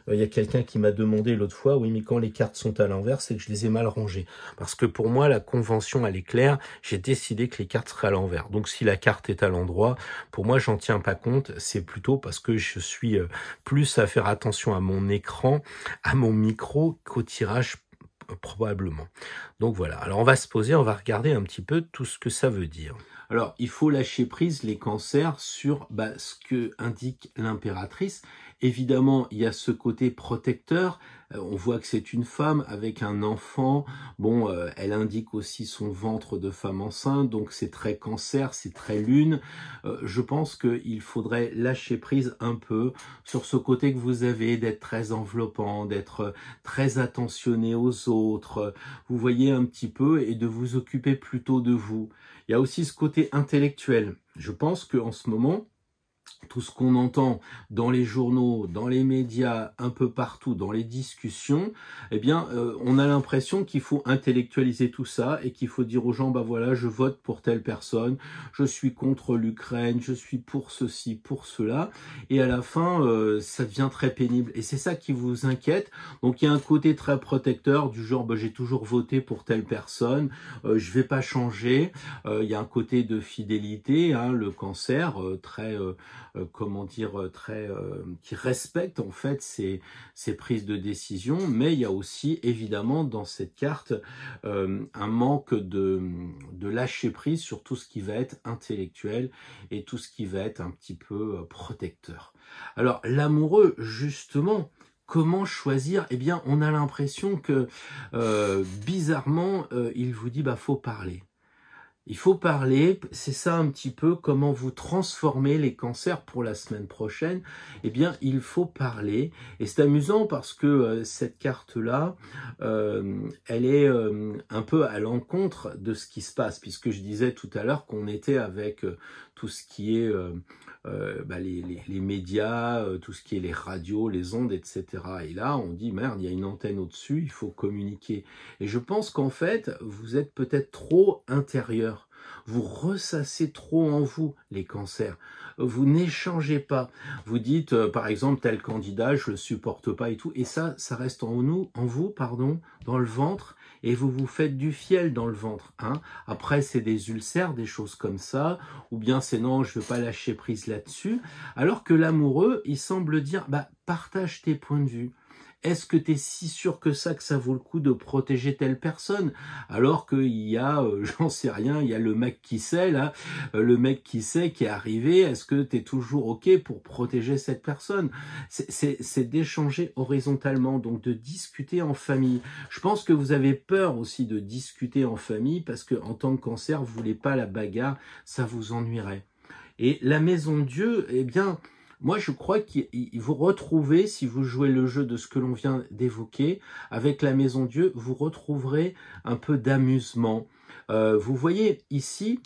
Il y a quelqu'un qui m'a demandé l'autre fois, oui, mais quand les cartes sont à l'envers, c'est que je les ai mal rangées. Parce que pour moi, la convention, elle est claire. J'ai décidé que les cartes seraient à l'envers. Donc si la carte est à l'endroit, pour moi, j'en tiens pas compte. C'est plutôt parce que je suis plus à faire attention à mon écran, à mon micro, qu'au tirage probablement. Donc voilà. Alors on va se poser, on va regarder un petit peu tout ce que ça veut dire. Alors, il faut lâcher prise, les cancers, sur ce que indique l'impératrice. Évidemment, il y a ce côté protecteur. On voit que c'est une femme avec un enfant. Bon, elle indique aussi son ventre de femme enceinte, donc c'est très cancer, c'est très lune. Je pense qu'il faudrait lâcher prise un peu sur ce côté que vous avez, d'être très enveloppant, d'être très attentionné aux autres. Vous voyez un petit peu, et de vous occuper plutôt de vous. Il y a aussi ce côté intellectuel. Je pense qu'en ce moment, tout ce qu'on entend dans les journaux, dans les médias, un peu partout, dans les discussions, eh bien, on a l'impression qu'il faut intellectualiser tout ça et qu'il faut dire aux gens, bah voilà, je vote pour telle personne, je suis contre l'Ukraine, je suis pour ceci, pour cela, et à la fin, ça devient très pénible. Et c'est ça qui vous inquiète. Donc, il y a un côté très protecteur du genre, bah, j'ai toujours voté pour telle personne, je vais pas changer. Il y a un côté de fidélité, hein, le cancer, très... comment dire, qui respecte en fait ses prises de décision, mais il y a aussi évidemment dans cette carte un manque de lâcher prise sur tout ce qui va être intellectuel et tout ce qui va être un petit peu protecteur. Alors l'amoureux, justement, comment choisir? Eh bien, on a l'impression que bizarrement, il vous dit faut parler. Il faut parler, c'est ça un petit peu comment vous transformez les cancers pour la semaine prochaine. Eh bien, il faut parler. Et c'est amusant parce que cette carte-là, elle est un peu à l'encontre de ce qui se passe, puisque je disais tout à l'heure qu'on était avec tout ce qui est les médias, tout ce qui est les radios, les ondes, etc. Et là, on dit, merde, il y a une antenne au-dessus, il faut communiquer. Et je pense qu'en fait, vous êtes peut-être trop intérieur. Vous ressassez trop en vous, les cancers. vous n'échangez pas. Vous dites, par exemple, tel candidat, je le supporte pas et tout. Et ça reste en vous, dans le ventre. Et vous vous faites du fiel dans le ventre. Hein. Après, c'est des ulcères, des choses comme ça. Ou bien c'est non, je veux pas lâcher prise là-dessus. Alors que l'amoureux, il semble dire, bah, partage tes points de vue. Est-ce que tu es si sûr que ça vaut le coup de protéger telle personne? Alors qu'il y a, j'en sais rien, il y a le mec qui sait, là, le mec qui sait, qui est arrivé, est-ce que tu es toujours OK pour protéger cette personne? C'est d'échanger horizontalement, donc de discuter en famille. Je pense que vous avez peur aussi de discuter en famille parce que en tant que cancer, vous voulez pas la bagarre, ça vous ennuierait. Et la maison Dieu, eh bien, moi, je crois qu'il vous retrouvez, si vous jouez le jeu de ce que l'on vient d'évoquer, avec la Maison Dieu, vous retrouverez un peu d'amusement. Vous voyez ici,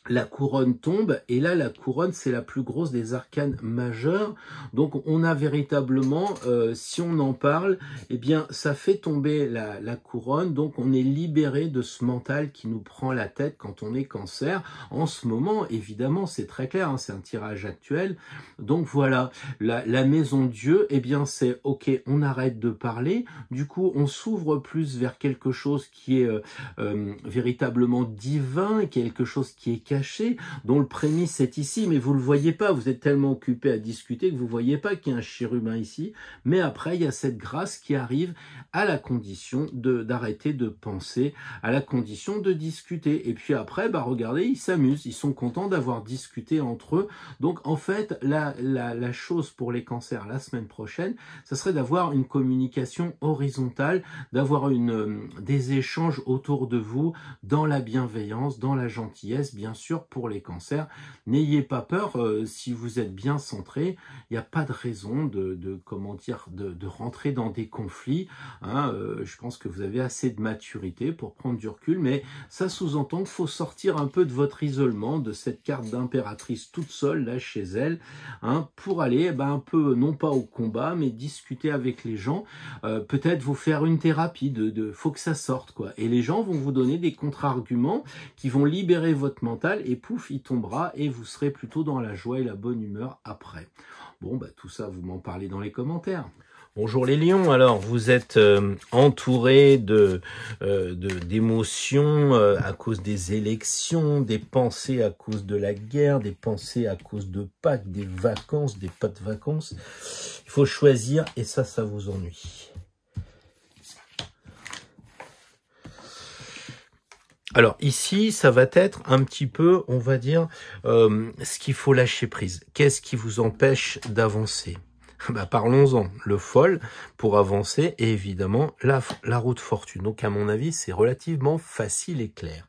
la couronne tombe, et là, la couronne, c'est la plus grosse des arcanes majeures. Donc, on a véritablement, si on en parle, eh bien, ça fait tomber la couronne. Donc, on est libéré de ce mental qui nous prend la tête quand on est cancer. En ce moment, évidemment, c'est très clair, hein, c'est un tirage actuel. Donc, voilà, la maison Dieu, eh bien, c'est OK, on arrête de parler. Du coup, on s'ouvre plus vers quelque chose qui est véritablement divin, quelque chose qui est caché, dont le prémisse est ici, mais vous le voyez pas, vous êtes tellement occupé à discuter que vous voyez pas qu'il y a un chérubin ici, mais après il y a cette grâce qui arrive à la condition d'arrêter de penser, à la condition de discuter, et puis après, bah regardez, ils s'amusent, ils sont contents d'avoir discuté entre eux, donc en fait, la chose pour les cancers la semaine prochaine, ça serait d'avoir une communication horizontale, d'avoir des échanges autour de vous, dans la bienveillance, dans la gentillesse, bien sûr, pour les cancers. N'ayez pas peur, si vous êtes bien centré, il n'y a pas de raison de rentrer dans des conflits. Hein, je pense que vous avez assez de maturité pour prendre du recul, mais ça sous-entend qu'il faut sortir un peu de votre isolement, de cette carte d'impératrice toute seule, là, chez elle, hein, pour aller un peu, non pas au combat, mais discuter avec les gens, peut-être vous faire une thérapie, faut que ça sorte, quoi. Et les gens vont vous donner des contre-arguments qui vont libérer votre mental et pouf, il tombera et vous serez plutôt dans la joie et la bonne humeur après. Bon, tout ça, vous m'en parlez dans les commentaires. Bonjour les lions, alors vous êtes entourés d'émotions à cause des élections, des pensées à cause de la guerre, des pensées à cause de Pâques, des vacances, des pas de vacances. Il faut choisir et ça vous ennuie. Alors ici, ça va être un petit peu, on va dire, ce qu'il faut lâcher prise. Qu'est-ce qui vous empêche d'avancer? Parlons-en. Le fol pour avancer et évidemment la route fortune. Donc à mon avis, c'est relativement facile et clair.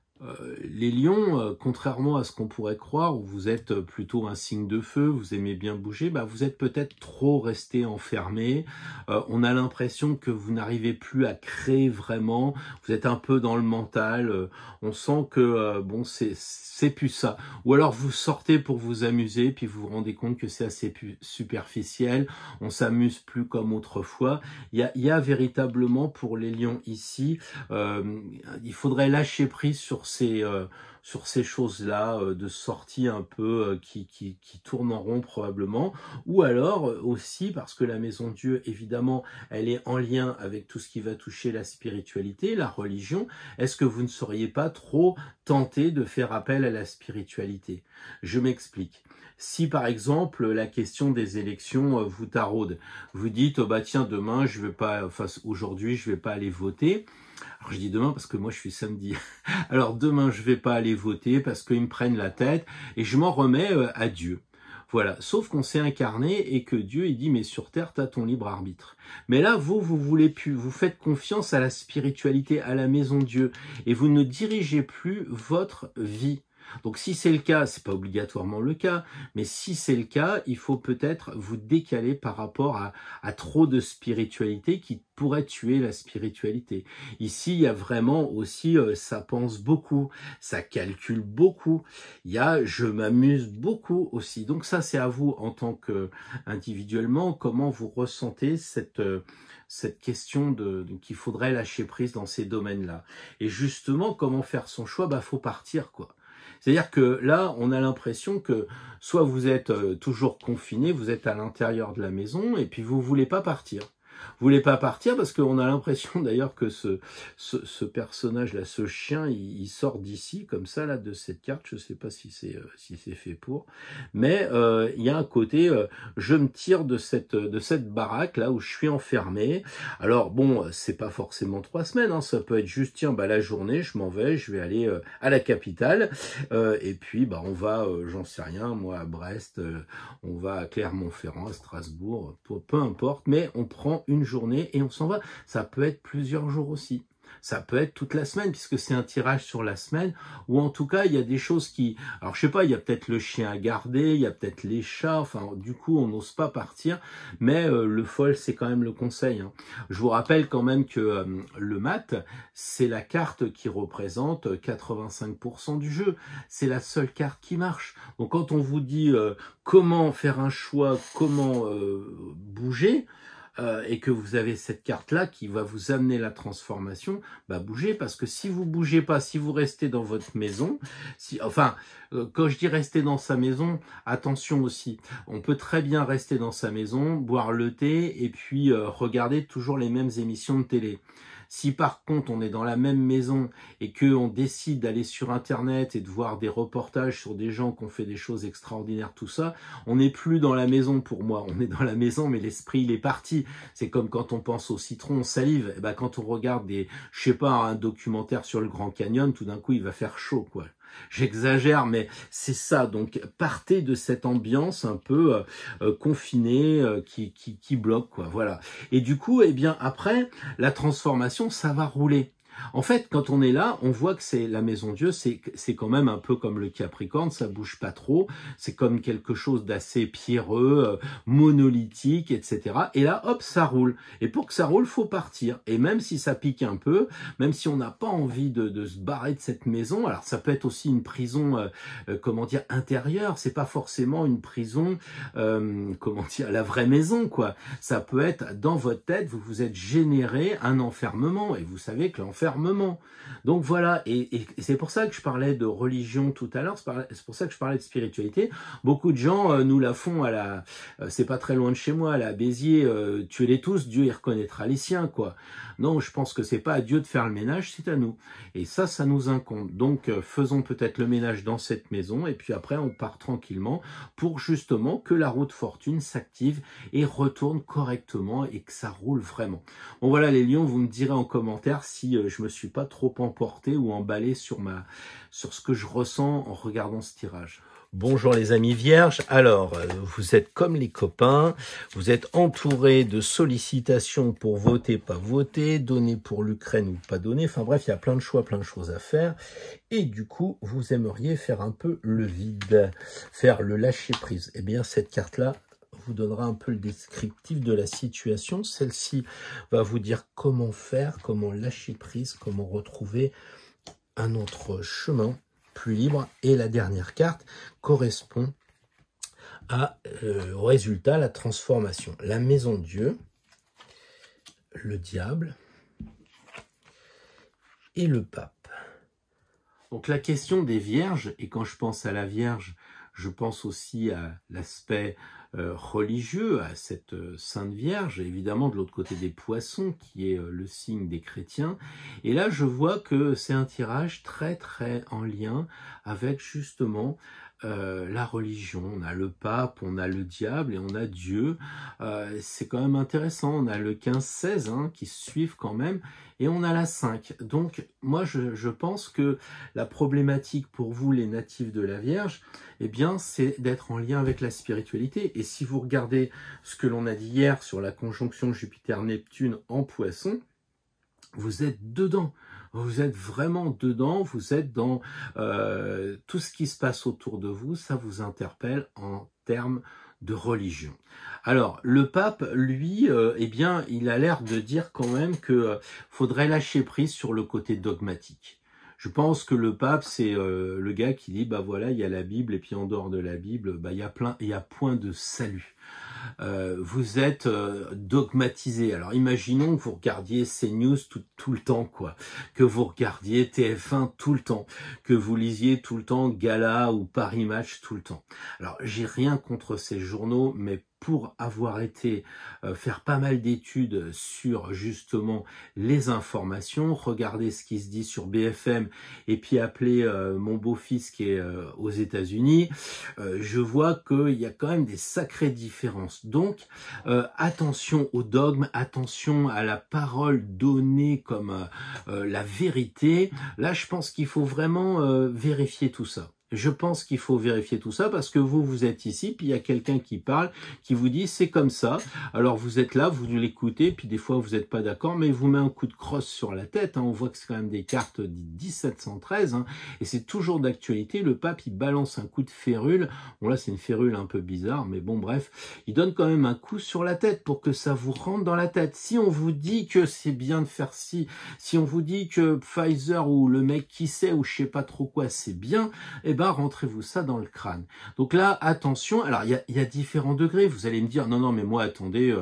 Les lions, contrairement à ce qu'on pourrait croire, où vous êtes plutôt un signe de feu, vous aimez bien bouger, vous êtes peut-être trop resté enfermé. On a l'impression que vous n'arrivez plus à créer vraiment. Vous êtes un peu dans le mental. On sent que bon, c'est plus ça. Ou alors vous sortez pour vous amuser, puis vous vous rendez compte que c'est assez superficiel. On s'amuse plus comme autrefois. Il y a véritablement pour les lions ici, il faudrait lâcher prise sur ces choses-là, de sortie un peu qui tournent en rond probablement, ou alors aussi parce que la Maison Dieu, évidemment, elle est en lien avec tout ce qui va toucher la spiritualité, la religion. Est-ce que vous ne seriez pas trop tenté de faire appel à la spiritualité? Je m'explique. Si par exemple la question des élections vous taraude, vous dites tiens demain je vais pas, aujourd'hui je vais pas aller voter. Alors je dis demain parce que moi je suis samedi. Alors demain je vais pas aller voter parce qu'ils me prennent la tête et je m'en remets à Dieu. Voilà, sauf qu'on s'est incarné et que Dieu il dit mais sur terre t'as ton libre arbitre. Mais là vous voulez plus, vous faites confiance à la spiritualité, à la Maison Dieu et vous ne dirigez plus votre vie. Donc si c'est le cas, c'est pas obligatoirement le cas, mais si c'est le cas, il faut peut-être vous décaler par rapport à trop de spiritualité qui pourrait tuer la spiritualité. Ici, il y a vraiment aussi, ça pense beaucoup, ça calcule beaucoup, il y a je m'amuse beaucoup aussi. Donc ça, c'est à vous en tant que individuellement, comment vous ressentez cette question qu'il faudrait lâcher prise dans ces domaines-là. Et justement, comment faire son choix? Faut partir, quoi. C'est-à-dire que là, on a l'impression que soit vous êtes toujours confiné, vous êtes à l'intérieur de la maison et puis vous voulez pas partir. Vous voulez pas partir parce qu'on a l'impression d'ailleurs que ce personnage-là, ce chien, il sort d'ici comme ça là de cette carte. Je sais pas si c'est fait pour, mais il y a un côté je me tire de cette baraque là où je suis enfermé. Alors bon, c'est pas forcément 3 semaines, hein, ça peut être juste tiens la journée, je m'en vais, je vais aller à la capitale et puis on va, j'en sais rien, moi à Brest, on va à Clermont-Ferrand, à Strasbourg, peu importe, mais on prend une journée et on s'en va. Ça peut être plusieurs jours aussi. Ça peut être toute la semaine, puisque c'est un tirage sur la semaine, ou en tout cas, il y a des choses qui... Alors, je sais pas, il y a peut-être le chien à garder, il y a peut-être les chats, enfin, du coup, on n'ose pas partir, mais le folle, c'est quand même le conseil. Hein. Je vous rappelle quand même que le mat, c'est la carte qui représente 85% du jeu. C'est la seule carte qui marche. Donc, quand on vous dit comment faire un choix, comment bouger, et que vous avez cette carte-là qui va vous amener la transformation, bougez, parce que si vous bougez pas, si vous restez dans votre maison, quand je dis rester dans sa maison, attention aussi, on peut très bien rester dans sa maison, boire le thé et puis regarder toujours les mêmes émissions de télé. Si par contre on est dans la même maison et qu'on décide d'aller sur internet et de voir des reportages sur des gens qui ont fait des choses extraordinaires, tout ça, on n'est plus dans la maison pour moi. On est dans la maison mais l'esprit il est parti. C'est comme quand on pense au citron, on salive. Et quand on regarde un documentaire sur le Grand Canyon, tout d'un coup il va faire chaud quoi. J'exagère, mais c'est ça. Donc, partez de cette ambiance un peu confinée qui bloque, quoi. Voilà. Et du coup, après, la transformation, ça va rouler. En fait, quand on est là, on voit que c'est la maison Dieu, c'est quand même un peu comme le Capricorne, ça bouge pas trop, c'est comme quelque chose d'assez pierreux, monolithique, etc. Et là, hop, ça roule. Et pour que ça roule, faut partir. Et même si ça pique un peu, même si on n'a pas envie de se barrer de cette maison, alors ça peut être aussi une prison, intérieure, c'est pas forcément une prison, la vraie maison, quoi. Ça peut être dans votre tête, vous vous êtes généré un enfermement, et vous savez que l'enfermement. Donc voilà, et c'est pour ça que je parlais de religion tout à l'heure, c'est pour ça que je parlais de spiritualité. Beaucoup de gens nous la font c'est pas très loin de chez moi, à la Béziers, tuez-les tous, Dieu y reconnaîtra les siens, quoi. Non, je pense que c'est pas à Dieu de faire le ménage, c'est à nous. Et ça nous incombe. Donc faisons peut-être le ménage dans cette maison, et puis après on part tranquillement pour justement que la roue de fortune s'active et retourne correctement et que ça roule vraiment. Bon voilà les lions, vous me direz en commentaire si je me suis pas trop emporté ou emballé sur ce que je ressens en regardant ce tirage. Bonjour les amis vierges, alors vous êtes comme les copains, vous êtes entourés de sollicitations pour voter, pas voter, donner pour l'Ukraine ou pas donner, enfin bref, il y a plein de choix, plein de choses à faire, et du coup, vous aimeriez faire un peu le vide, faire le lâcher-prise. Eh bien, cette carte-là vous donnera un peu le descriptif de la situation. Celle-ci va vous dire comment faire, comment lâcher prise, comment retrouver un autre chemin plus libre. Et la dernière carte correspond au résultat, la transformation. La maison Dieu, le diable et le pape. Donc la question des vierges, et quand je pense à la Vierge, je pense aussi à l'aspect religieux, à cette Sainte Vierge, évidemment de l'autre côté des poissons, qui est le signe des chrétiens. Et là, je vois que c'est un tirage très très en lien avec justement la religion. On a le pape, on a le diable et on a Dieu. C'est quand même intéressant. On a le 15-16 hein, qui se suivent quand même et on a la 5. Donc moi je pense que la problématique pour vous les natifs de la Vierge, eh bien c'est d'être en lien avec la spiritualité. Et si vous regardez ce que l'on a dit hier sur la conjonction Jupiter-Neptune en Poisson, vous êtes dedans. Vous êtes vraiment dedans, vous êtes dans tout ce qui se passe autour de vous, ça vous interpelle en termes de religion. Alors, le pape, lui, eh bien, il a l'air de dire quand même que faudrait lâcher prise sur le côté dogmatique. Je pense que le pape, c'est le gars qui dit, bah voilà, il y a la Bible, et puis en dehors de la Bible, bah il y a point de salut. Vous êtes dogmatisé. Alors imaginons que vous regardiez CNews tout le temps, quoi, que vous regardiez TF1 tout le temps, que vous lisiez tout le temps Gala ou Paris Match tout le temps. Alors j'ai rien contre ces journaux, mais pour avoir été faire pas mal d'études sur justement les informations, regarder ce qui se dit sur BFM et puis appeler mon beau-fils qui est aux États-Unis, je vois qu'il y a quand même des sacrées différences. Donc attention au dogme, attention à la parole donnée comme la vérité. Là, je pense qu'il faut vraiment vérifier tout ça. Je pense qu'il faut vérifier tout ça parce que vous êtes ici, puis il y a quelqu'un qui parle, qui vous dit c'est comme ça. Alors vous êtes là, vous l'écoutez, puis des fois vous n'êtes pas d'accord, mais il vous met un coup de crosse sur la tête. Hein. On voit que c'est quand même des cartes de 1713, hein, et c'est toujours d'actualité. Le pape, il balance un coup de férule. Bon là, c'est une férule un peu bizarre, mais bon bref, il donne quand même un coup sur la tête pour que ça vous rentre dans la tête. Si on vous dit que c'est bien de faire ci, si on vous dit que Pfizer ou le mec qui sait ou je sais pas trop quoi, c'est bien, eh ben rentrez-vous ça dans le crâne. Donc là, attention, alors il y a différents degrés, vous allez me dire, non, mais moi, attendez,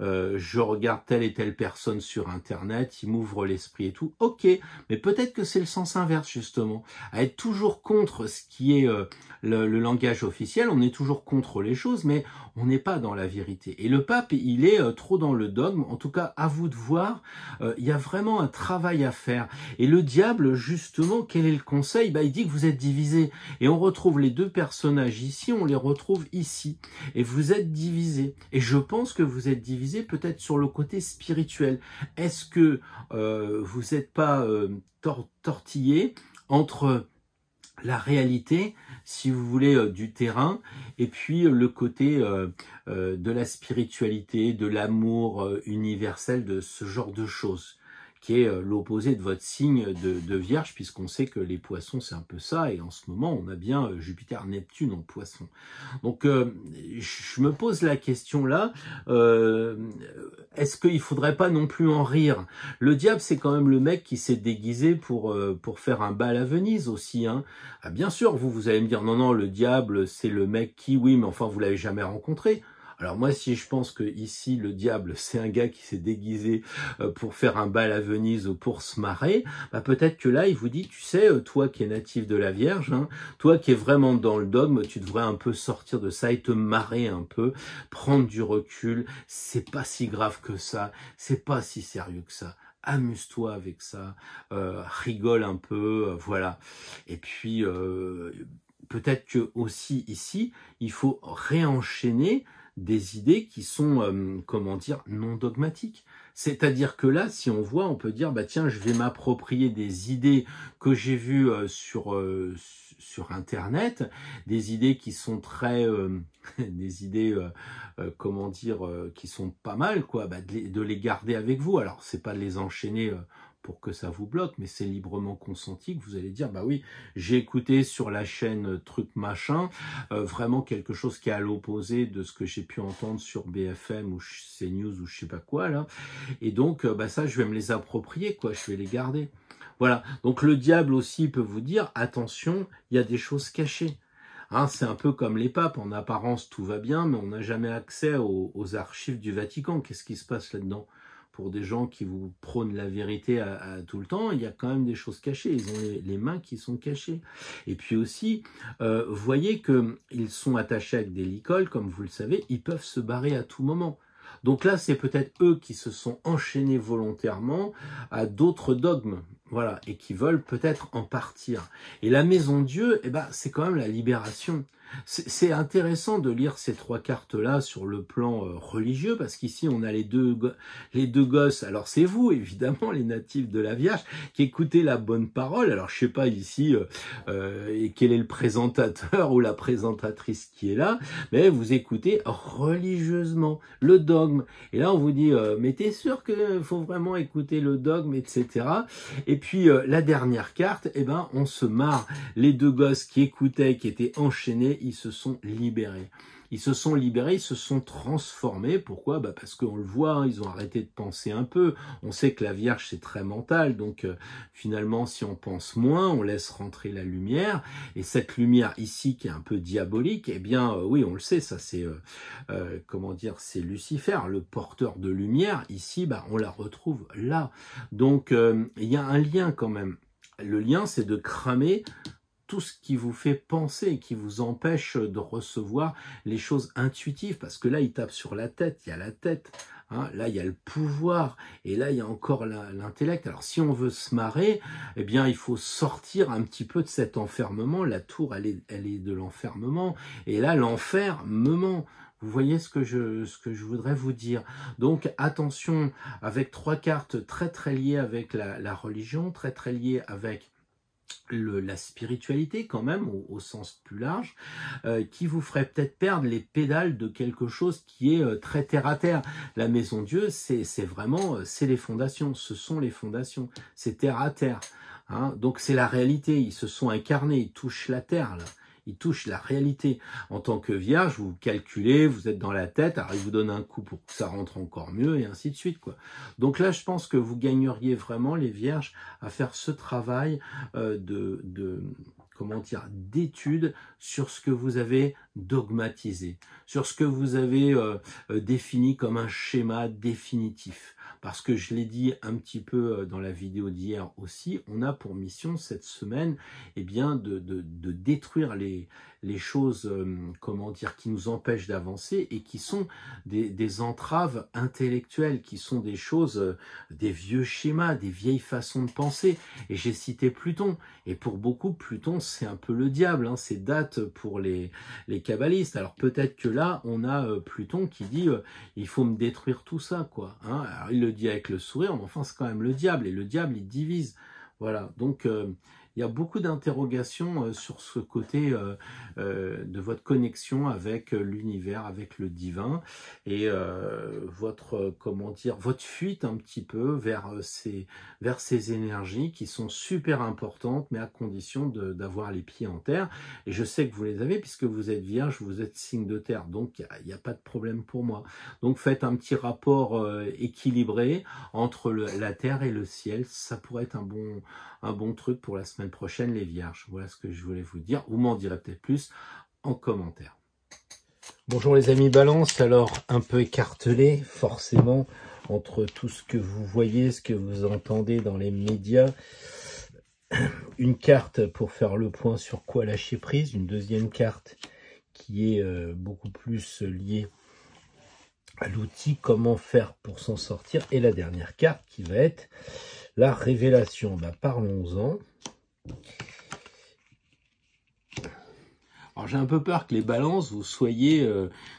je regarde telle et telle personne sur Internet, il m'ouvre l'esprit et tout, ok, mais peut-être que c'est le sens inverse, justement, à être toujours contre ce qui est le langage officiel, on est toujours contre les choses, mais on n'est pas dans la vérité. Et le pape, il est trop dans le dogme, en tout cas, à vous de voir, il y a vraiment un travail à faire. Et le diable, justement, quel est le conseil? Il dit que vous êtes divisés. Et on retrouve les deux personnages ici, on les retrouve ici. Et vous êtes divisés. Et je pense que vous êtes divisés peut-être sur le côté spirituel. Est-ce que vous n'êtes pas tortillés entre la réalité, si vous voulez, du terrain, et puis le côté de la spiritualité, de l'amour universel, de ce genre de choses, qui est l'opposé de votre signe de Vierge, puisqu'on sait que les poissons, c'est un peu ça, et en ce moment, on a bien Jupiter-Neptune en poisson. Donc, je me pose la question là, est-ce qu'il ne faudrait pas non plus en rire? Le diable, c'est quand même le mec qui s'est déguisé pour faire un bal à Venise aussi. Hein. Ah, bien sûr, vous allez me dire, non, le diable, c'est le mec qui, oui, mais enfin, vous l'avez jamais rencontré. Alors moi, si je pense que ici, le diable, c'est un gars qui s'est déguisé pour faire un bal à Venise ou pour se marrer, bah peut-être que là, il vous dit, tu sais, toi qui es natif de la Vierge, hein, toi qui es vraiment dans le dogme, tu devrais un peu sortir de ça et te marrer un peu, prendre du recul, c'est pas si grave que ça, c'est pas si sérieux que ça. Amuse-toi avec ça, rigole un peu, voilà. Et puis, peut-être que aussi ici, il faut réenchaîner des idées qui sont, comment dire, non dogmatiques. C'est-à-dire que là, si on voit, on peut dire, bah tiens, je vais m'approprier des idées que j'ai vues sur Internet, des idées qui sont très, des idées, comment dire, qui sont pas mal, quoi, bah, de les garder avec vous. Alors, c'est pas de les enchaîner pour que ça vous bloque, mais c'est librement consenti que vous allez dire, bah oui, j'ai écouté sur la chaîne truc machin, vraiment quelque chose qui est à l'opposé de ce que j'ai pu entendre sur BFM ou CNews ou je sais pas quoi, là, et donc, bah ça, je vais me les approprier, quoi, je vais les garder. Voilà, donc le diable aussi peut vous dire, attention, il y a des choses cachées. Hein, c'est un peu comme les papes, en apparence tout va bien, mais on n'a jamais accès aux archives du Vatican. Qu'est-ce qui se passe là-dedans? Pour des gens qui vous prônent la vérité à tout le temps, il y a quand même des choses cachées. Ils ont les mains qui sont cachées. Et puis aussi, vous voyez qu'ils sont attachés avec des licoles, comme vous le savez, ils peuvent se barrer à tout moment. Donc là, c'est peut-être eux qui se sont enchaînés volontairement à d'autres dogmes, voilà, et qui veulent peut-être en partir. Et la maison de Dieu, eh ben, c'est quand même la libération. C'est intéressant de lire ces trois cartes-là sur le plan religieux, parce qu'ici, on a les deux gosses. Alors, c'est vous, évidemment, les natifs de la Vierge, qui écoutez la bonne parole. Alors, je sais pas ici quel est le présentateur ou la présentatrice qui est là, mais vous écoutez religieusement le dogme. Et là, on vous dit, mais t'es sûr qu'il faut vraiment écouter le dogme, etc. Et puis, la dernière carte, eh ben, on se marre. Les deux gosses qui écoutaient, qui étaient enchaînés, ils se sont libérés. ils se sont libérés, ils se sont transformés. Pourquoi? Parce qu'on le voit, hein, ils ont arrêté de penser un peu. On sait que la Vierge, c'est très mental, donc finalement, si on pense moins, on laisse rentrer la lumière, et cette lumière ici, qui est un peu diabolique, eh bien, oui, on le sait, ça c'est, comment dire, c'est Lucifer, le porteur de lumière. Ici, on la retrouve là. Donc, il y a un lien quand même. Le lien, c'est de cramer tout ce qui vous fait penser, qui vous empêche de recevoir les choses intuitives, parce que là, il tape sur la tête, il y a la tête, hein, là, il y a le pouvoir, et là, il y a encore l'intellect. Alors, si on veut se marrer, eh bien, il faut sortir un petit peu de cet enfermement. La tour, elle est de l'enfermement, et là, l'enfermement. Vous voyez ce que je voudrais vous dire. Donc, attention, avec 3 cartes très, très liées avec la religion, très, très liées avec la spiritualité quand même au sens plus large, qui vous ferait peut-être perdre les pédales de quelque chose qui est très terre à terre. La maison Dieu, c'est vraiment, c'est les fondations, ce sont les fondations, c'est terre à terre, hein. Donc c'est la réalité, ils se sont incarnés, ils touchent la terre là. Il touche la réalité. En tant que vierge, vous calculez, vous êtes dans la tête, alors il vous donne un coup pour que ça rentre encore mieux, et ainsi de suite, quoi. Donc là, je pense que vous gagneriez vraiment, les vierges, à faire ce travail comment dire, d'étude sur ce que vous avez dogmatisé, sur ce que vous avez défini comme un schéma définitif. Parce que je l'ai dit un petit peu dans la vidéo d'hier aussi, on a pour mission cette semaine, eh bien, de détruire les choses, comment dire, qui nous empêchent d'avancer et qui sont des entraves intellectuelles, qui sont des choses, des vieux schémas, des vieilles façons de penser. Et j'ai cité Pluton. Et pour beaucoup, Pluton, c'est un peu le diable, hein, c'est date pour les kabbalistes. Alors peut-être que là, on a Pluton qui dit il faut me détruire tout ça, quoi. Hein. Alors il le dit avec le sourire, mais enfin c'est quand même le diable, et le diable il divise. Voilà, donc il y a beaucoup d'interrogations sur ce côté de votre connexion avec l'univers, avec le divin, et votre, comment dire, votre fuite un petit peu vers ces énergies qui sont super importantes, mais à condition d'avoir les pieds en terre. Et je sais que vous les avez, puisque vous êtes vierge, vous êtes signe de terre, donc il n'y a pas de problème pour moi. Donc faites un petit rapport équilibré entre la terre et le ciel, ça pourrait être un bon truc pour la semaine prochaine, les vierges. Voilà ce que je voulais vous dire. Vous m'en direz peut-être plus en commentaire. Bonjour les amis Balance. Alors, un peu écartelé, forcément, entre tout ce que vous voyez, ce que vous entendez dans les médias. Une carte pour faire le point sur quoi lâcher prise. Une deuxième carte qui est beaucoup plus liée à l'outil, comment faire pour s'en sortir. Et la dernière carte qui va être la révélation. Parlons-en. Alors j'ai un peu peur que les balances, vous soyez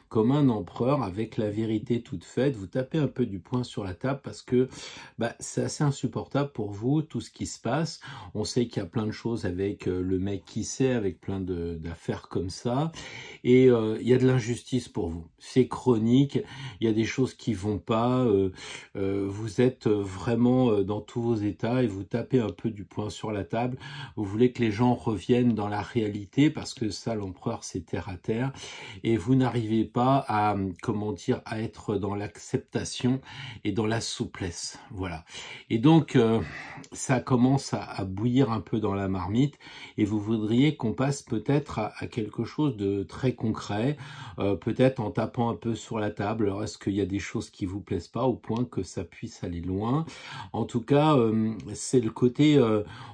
comme un empereur avec la vérité toute faite. Vous tapez un peu du poing sur la table parce que c'est assez insupportable pour vous tout ce qui se passe. On sait qu'il y a plein de choses avec le mec qui sait, avec plein d'affaires comme ça. Et il y a de l'injustice pour vous. C'est chronique, il y a des choses qui vont pas. Vous êtes vraiment dans tous vos états et vous tapez un peu du poing sur la table. Vous voulez que les gens reviennent dans la réalité parce que ça, l'empereur, c'est terre à terre. Et vous n'arrivez pas à, comment dire, à être dans l'acceptation et dans la souplesse. Voilà. Et donc, ça commence à bouillir un peu dans la marmite et vous voudriez qu'on passe peut-être à quelque chose de très concret, peut-être en tapant un peu sur la table. Alors, est-ce qu'il y a des choses qui vous plaisent pas au point que ça puisse aller loin? En tout cas, c'est le côté,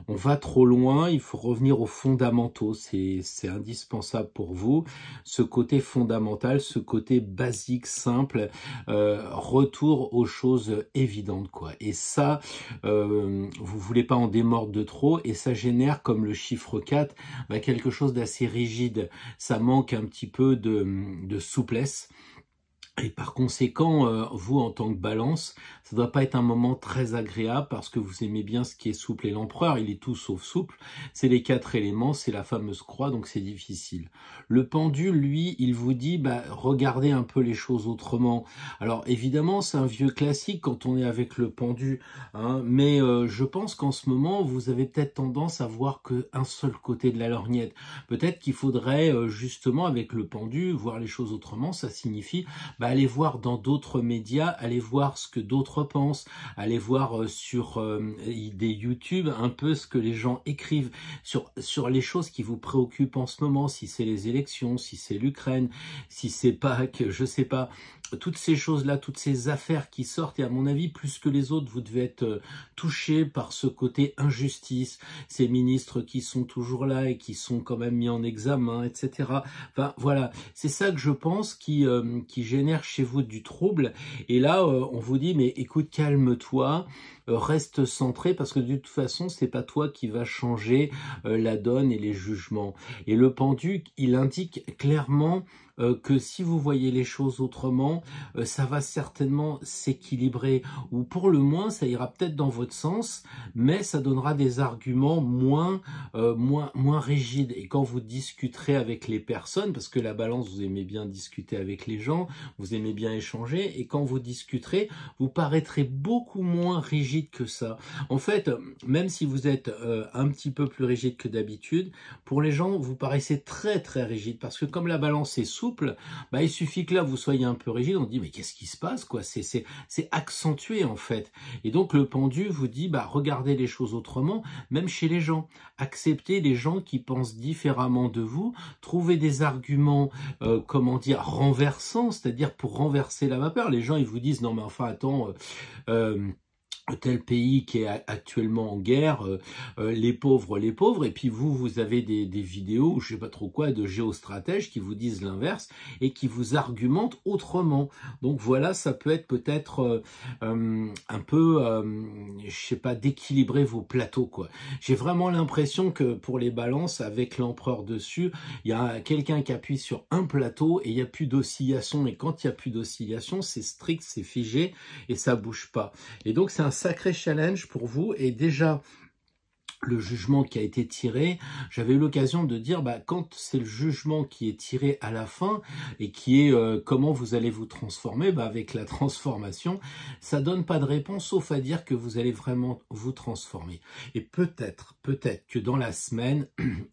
on va trop loin, il faut revenir aux fondamentaux. C'est indispensable pour vous. Ce côté fondamental, ce côté basique, simple, retour aux choses évidentes, quoi. Et ça, vous voulez pas en démordre de trop, et ça génère, comme le chiffre 4, quelque chose d'assez rigide. Ça manque un petit peu de souplesse. Et par conséquent, vous, en tant que balance, ça doit pas être un moment très agréable parce que vous aimez bien ce qui est souple. Et l'empereur, il est tout sauf souple. C'est les 4 éléments, c'est la fameuse croix, donc c'est difficile. Le pendule, lui, il vous dit, bah, regardez un peu les choses autrement. Alors, évidemment, c'est un vieux classique quand on est avec le pendu, hein, mais je pense qu'en ce moment, vous avez peut-être tendance à voir qu'un seul côté de la lorgnette. Peut-être qu'il faudrait, justement, avec le pendu, voir les choses autrement. Ça signifie allez voir dans d'autres médias, allez voir ce que d'autres pensent, allez voir sur des YouTube un peu ce que les gens écrivent sur les choses qui vous préoccupent en ce moment, si c'est les élections, si c'est l'Ukraine, si c'est Pâques, je sais pas. Toutes ces choses-là, toutes ces affaires qui sortent, et à mon avis, plus que les autres, vous devez être touchés par ce côté injustice, ces ministres qui sont toujours là et qui sont quand même mis en examen, etc. Enfin, voilà, c'est ça que je pense qui génère chez vous du trouble. Et là, on vous dit, mais écoute, calme-toi, reste centré, parce que de toute façon, c'est pas toi qui va changer la donne et les jugements. Et le pendu, il indique clairement que si vous voyez les choses autrement, ça va certainement s'équilibrer, ou pour le moins, ça ira peut-être dans votre sens, mais ça donnera des arguments moins rigides. Et quand vous discuterez avec les personnes, parce que la balance, vous aimez bien discuter avec les gens, vous aimez bien échanger, et quand vous discuterez, vous paraîtrez beaucoup moins rigide que ça. En fait, même si vous êtes un petit peu plus rigide que d'habitude, pour les gens, vous paraissez très très rigide, parce que comme la balance est souple, il suffit que là vous soyez un peu rigide, on dit mais qu'est-ce qui se passe quoi, c'est accentué en fait. Et donc le pendu vous dit regardez les choses autrement, même chez les gens, acceptez les gens qui pensent différemment de vous, trouvez des arguments comment dire renversants, c'est-à-dire pour renverser la vapeur. Les gens ils vous disent non mais enfin attends, tel pays qui est actuellement en guerre, les pauvres, et puis vous avez des vidéos, je sais pas trop quoi, de géostratèges qui vous disent l'inverse et qui vous argumentent autrement. Donc voilà, ça peut être peut-être un peu, je sais pas, d'équilibrer vos plateaux, quoi. J'ai vraiment l'impression que pour les balances, avec l'empereur dessus, il y a quelqu'un qui appuie sur un plateau et il n'y a plus d'oscillation, et quand il n'y a plus d'oscillation, c'est strict, c'est figé et ça bouge pas. Et donc c'est un sacré challenge pour vous. Et déjà, le jugement qui a été tiré, j'avais eu l'occasion de dire, quand c'est le jugement qui est tiré à la fin, et qui est comment vous allez vous transformer, avec la transformation, ça donne pas de réponse, sauf à dire que vous allez vraiment vous transformer. Et peut-être que dans la semaine,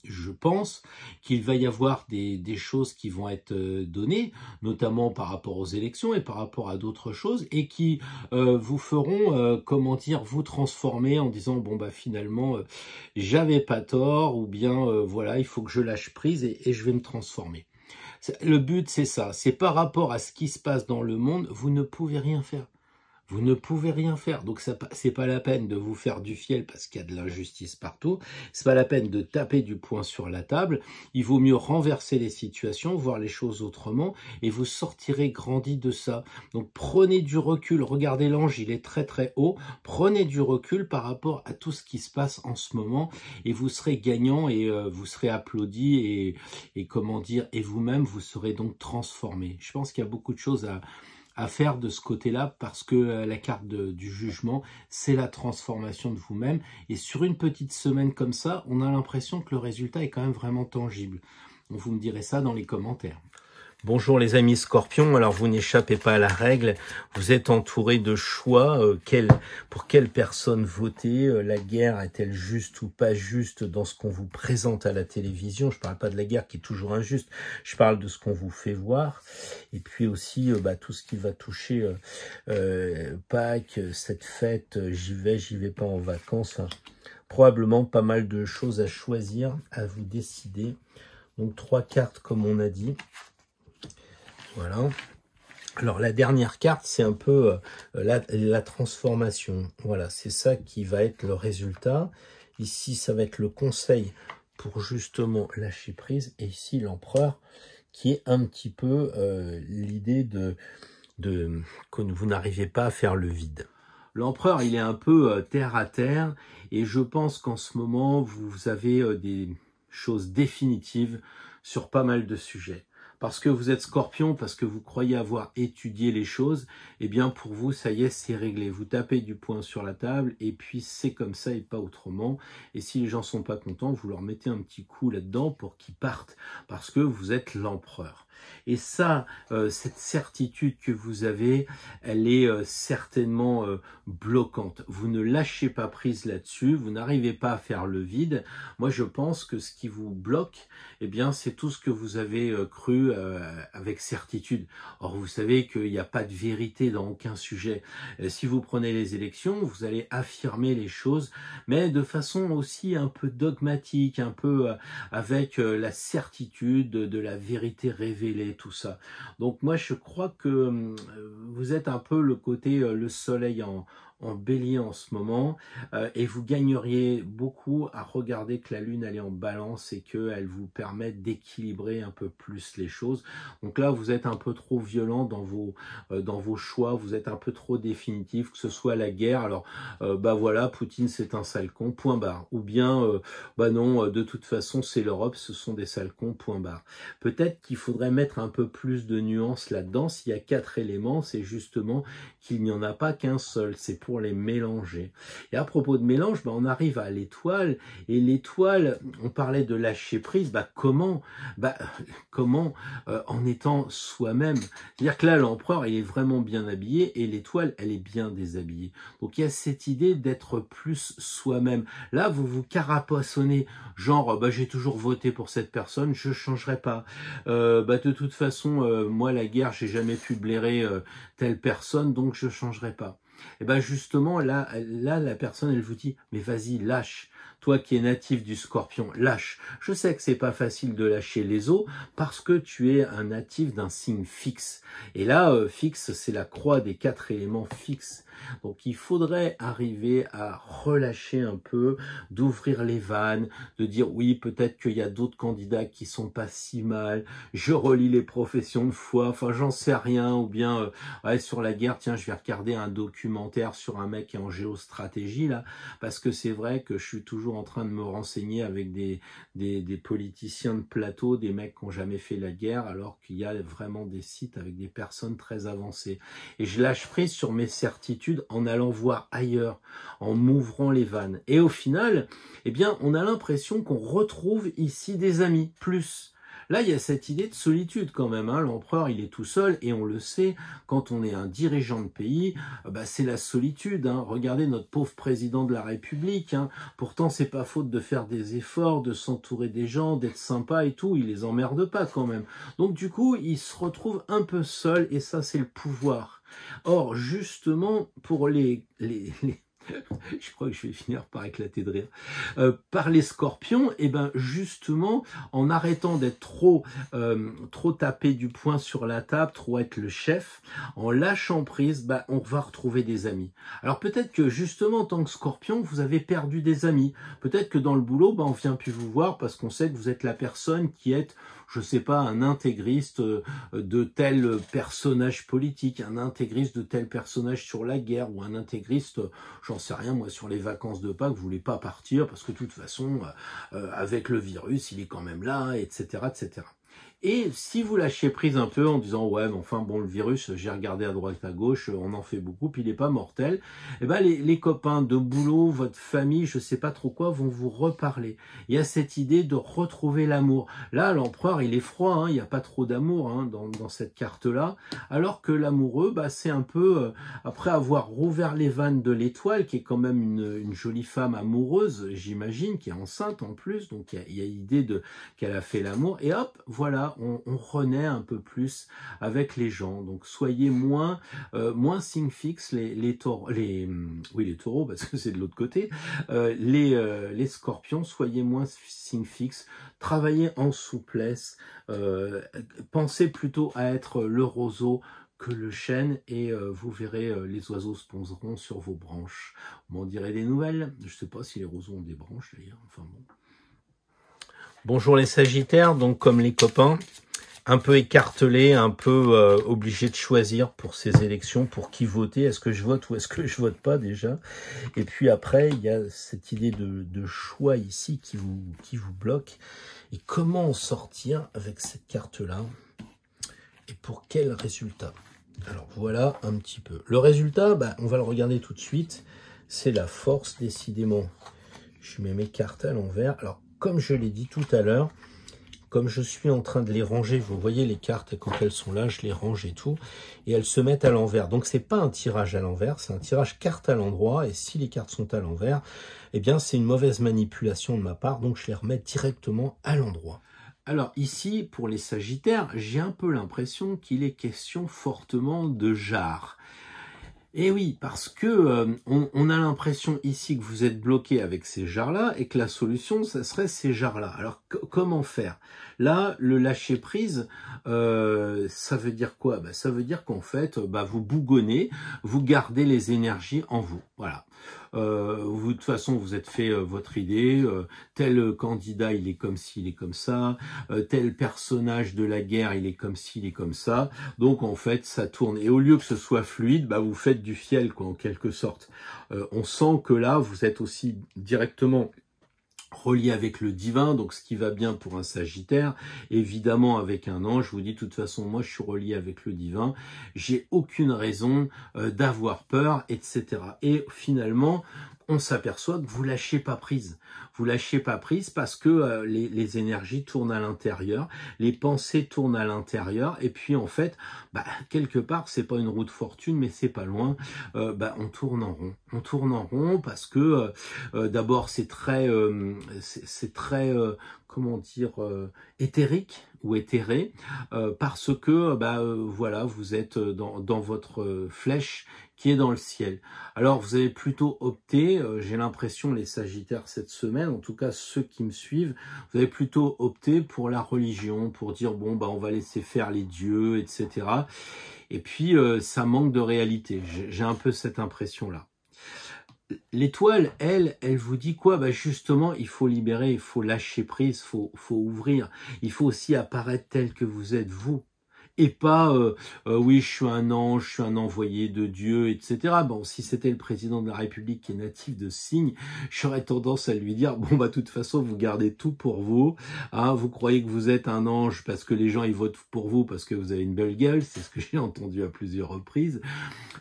je pense qu'il va y avoir des choses qui vont être données, notamment par rapport aux élections et par rapport à d'autres choses, et qui vous feront, comment dire, vous transformer en disant, bon finalement, j'avais pas tort, ou bien voilà, il faut que je lâche prise et je vais me transformer. Le but, c'est ça, c'est par rapport à ce qui se passe dans le monde, vous ne pouvez rien faire. Vous ne pouvez rien faire, donc c'est pas la peine de vous faire du fiel parce qu'il y a de l'injustice partout, c'est pas la peine de taper du poing sur la table, il vaut mieux renverser les situations, voir les choses autrement, et vous sortirez grandi de ça. Donc prenez du recul, regardez l'ange, il est très très haut, prenez du recul par rapport à tout ce qui se passe en ce moment, et vous serez gagnant, et vous serez applaudi, et comment dire, et vous-même, vous serez donc transformé. Je pense qu'il y a beaucoup de choses à faire de ce côté-là, parce que la carte du jugement, c'est la transformation de vous-même. Et sur une petite semaine comme ça, on a l'impression que le résultat est quand même vraiment tangible. Vous me direz ça dans les commentaires. Bonjour les amis Scorpions, alors vous n'échappez pas à la règle, vous êtes entouré de choix, pour quelle personne voter, la guerre est-elle juste ou pas juste dans ce qu'on vous présente à la télévision, je parle pas de la guerre qui est toujours injuste, je parle de ce qu'on vous fait voir, et puis aussi tout ce qui va toucher Pâques, cette fête, j'y vais pas en vacances, probablement pas mal de choses à choisir, à vous décider, donc 3 cartes comme on a dit. Voilà. Alors la dernière carte, c'est un peu la transformation. Voilà, c'est ça qui va être le résultat. Ici, ça va être le conseil pour justement lâcher prise. Et ici, l'empereur, qui est un petit peu l'idée que vous n'arrivez pas à faire le vide. L'empereur, il est un peu terre à terre. Et je pense qu'en ce moment, vous avez des choses définitives sur pas mal de sujets. parce que vous êtes Scorpion, parce que vous croyez avoir étudié les choses, eh bien pour vous, ça y est, c'est réglé. Vous tapez du poing sur la table et puis c'est comme ça et pas autrement. Et si les gens sont pas contents, vous leur mettez un petit coup là-dedans pour qu'ils partent, parce que vous êtes l'empereur. Et ça, cette certitude que vous avez, elle est certainement bloquante. Vous ne lâchez pas prise là-dessus, vous n'arrivez pas à faire le vide. Moi, je pense que ce qui vous bloque, eh bien, c'est tout ce que vous avez cru avec certitude. Or, vous savez qu'il n'y a pas de vérité dans aucun sujet. Si vous prenez les élections, vous allez affirmer les choses, mais de façon aussi un peu dogmatique, un peu avec la certitude de la vérité révélée, tout ça. Donc moi, je crois que vous êtes un peu le côté le soleil en bélier en ce moment, et vous gagneriez beaucoup à regarder que la lune elle est en balance et qu'elle vous permet d'équilibrer un peu plus les choses. Donc là, vous êtes un peu trop violent dans vos choix, vous êtes un peu trop définitif, que ce soit la guerre, alors bah voilà, Poutine c'est un sale con, point barre, ou bien bah non, de toute façon c'est l'Europe, ce sont des sales cons, point barre. Peut-être qu'il faudrait mettre un peu plus de nuances là-dedans. S'il y a 4 éléments, c'est justement qu'il n'y en a pas qu'un seul, c'est pour les mélanger. Et à propos de mélange, bah, on arrive à l'étoile, et l'étoile, on parlait de lâcher prise, bah comment en étant soi-même. C'est-à-dire que là, l'empereur, il est vraiment bien habillé, et l'étoile, elle est bien déshabillée. Donc il y a cette idée d'être plus soi-même. Là, vous vous carapassonnez, genre, bah, j'ai toujours voté pour cette personne, je changerai pas. Bah, de toute façon, moi, la guerre, j'ai jamais pu blairer telle personne, donc je changerai pas. Et ben justement, là, la personne, elle vous dit, mais vas-y, lâche. Toi qui es natif du Scorpion, lâche. Je sais que c'est pas facile de lâcher les os parce que tu es un natif d'un signe fixe. Et là, fixe, c'est la croix des 4 éléments fixes. Donc il faudrait arriver à relâcher un peu, d'ouvrir les vannes, de dire oui, peut-être qu'il y a d'autres candidats qui sont pas si mal, je relis les professions de foi, enfin j'en sais rien, ou bien ouais, sur la guerre, tiens, je vais regarder un documentaire sur un mec qui est en géostratégie là, parce que c'est vrai que je suis toujours en train de me renseigner avec des politiciens de plateau, des mecs qui n'ont jamais fait la guerre, alors qu'il y a vraiment des sites avec des personnes très avancées. Et je lâche prise sur mes certitudes en allant voir ailleurs, en m'ouvrant les vannes. Et au final, eh bien, on a l'impression qu'on retrouve ici des amis, plus. Là, il y a cette idée de solitude quand même. Hein. L'empereur, il est tout seul et on le sait, quand on est un dirigeant de pays, bah, c'est la solitude. Hein. Regardez notre pauvre président de la République. Hein. Pourtant, c'est pas faute de faire des efforts, de s'entourer des gens, d'être sympa et tout. Il les emmerde pas quand même. Donc du coup, il se retrouve un peu seul et ça, c'est le pouvoir. Or, justement, pour je crois que je vais finir par éclater de rire. Par les Scorpions, et ben justement, en arrêtant d'être trop tapé du poing sur la table, trop être le chef, en lâchant prise, bah, on va retrouver des amis. Alors peut-être que justement, en tant que Scorpion, vous avez perdu des amis. Peut-être que dans le boulot, bah, on vient plus vous voir parce qu'on sait que vous êtes la personne qui est, je sais pas, un intégriste de tel personnage politique, un intégriste de tel personnage sur la guerre, ou un intégriste, j'en sais rien moi, sur les vacances de Pâques, vous voulez pas partir parce que de toute façon, avec le virus, il est quand même là, etc., etc. Et si vous lâchez prise un peu en disant ouais mais enfin bon, le virus, j'ai regardé à droite à gauche, on en fait beaucoup, puis il n'est pas mortel, et ben les copains de boulot, votre famille, je sais pas trop quoi, vont vous reparler. Il y a cette idée de retrouver l'amour. Là, l'empereur, il est froid, hein, il n'y a pas trop d'amour hein, dans cette carte-là, alors que l'amoureux, bah, c'est un peu, après avoir rouvert les vannes de l'étoile, qui est quand même une jolie femme amoureuse, j'imagine, qui est enceinte en plus, donc il y a l'idée qu'elle a fait l'amour, et hop, voilà, on renaît un peu plus avec les gens. Donc soyez moins signe fixe, les taureaux, les taureaux parce que c'est de l'autre côté, les scorpions, soyez moins signe fixe, travaillez en souplesse, pensez plutôt à être le roseau que le chêne, et vous verrez, les oiseaux se poseront sur vos branches. Vous m'en direz des nouvelles. Je ne sais pas si les roseaux ont des branches d'ailleurs, enfin bon. Bonjour les Sagittaires, donc comme les copains, un peu écartelés, un peu obligés de choisir pour ces élections, pour qui voter, est-ce que je vote ou est-ce que je vote pas déjà. Et puis après, il y a cette idée de choix ici qui vous bloque. Et comment en sortir avec cette carte-là? et pour quel résultat? Alors voilà un petit peu. Le résultat, on va le regarder tout de suite. C'est la force, décidément. Je mets mes cartes à l'envers. Alors, comme je l'ai dit tout à l'heure, comme je suis en train de les ranger, vous voyez les cartes, quand elles sont là, je les range et tout, et elles se mettent à l'envers. Donc, c'est pas un tirage à l'envers, c'est un tirage carte à l'endroit, et si les cartes sont à l'envers, eh bien, c'est une mauvaise manipulation de ma part, donc je les remets directement à l'endroit. Alors ici, pour les Sagittaires, j'ai un peu l'impression qu'il est question fortement de jarre. Et oui, parce que on a l'impression ici que vous êtes bloqué avec ces jarres-là et que la solution, ça serait ces jarres-là. Alors, comment faire? Là, le lâcher-prise, ça veut dire quoi? Ça veut dire qu'en fait, vous bougonnez, vous gardez les énergies en vous. Voilà. Vous, de toute façon, vous êtes fait votre idée. Tel candidat, il est comme ci, il est comme ça. Tel personnage de la guerre, il est comme ci, il est comme ça. Donc, en fait, ça tourne. Et au lieu que ce soit fluide, vous faites du fiel, quoi, en quelque sorte. On sent que là, vous êtes aussi directement relié avec le divin, donc ce qui va bien pour un Sagittaire, évidemment avec un ange. Je vous dis, de toute façon, moi je suis relié avec le divin, j'ai aucune raison d'avoir peur, etc. Et finalement, on s'aperçoit que vous lâchez pas prise. Vous lâchez pas prise parce que les énergies tournent à l'intérieur, les pensées tournent à l'intérieur, et puis en fait, quelque part, c'est pas une roue de fortune, mais c'est pas loin. On tourne en rond. On tourne en rond parce que d'abord c'est très, comment dire, éthérique ou éthéré, parce que voilà, vous êtes dans votre flèche qui est dans le ciel. Alors vous avez plutôt opté, j'ai l'impression les Sagittaires cette semaine, en tout cas ceux qui me suivent, vous avez plutôt opté pour la religion, pour dire bon on va laisser faire les dieux, etc. Et puis ça manque de réalité, j'ai un peu cette impression-là. L'étoile, elle vous dit quoi? Justement, il faut libérer, il faut lâcher prise, faut ouvrir. Il faut aussi apparaître tel que vous êtes, vous. Et pas, oui, je suis un ange, je suis un envoyé de Dieu, etc. Bon, si c'était le président de la République qui est natif de Cygne, j'aurais tendance à lui dire, bon, de toute façon, vous gardez tout pour vous. Hein, vous croyez que vous êtes un ange parce que les gens, ils votent pour vous parce que vous avez une belle gueule. C'est ce que j'ai entendu à plusieurs reprises.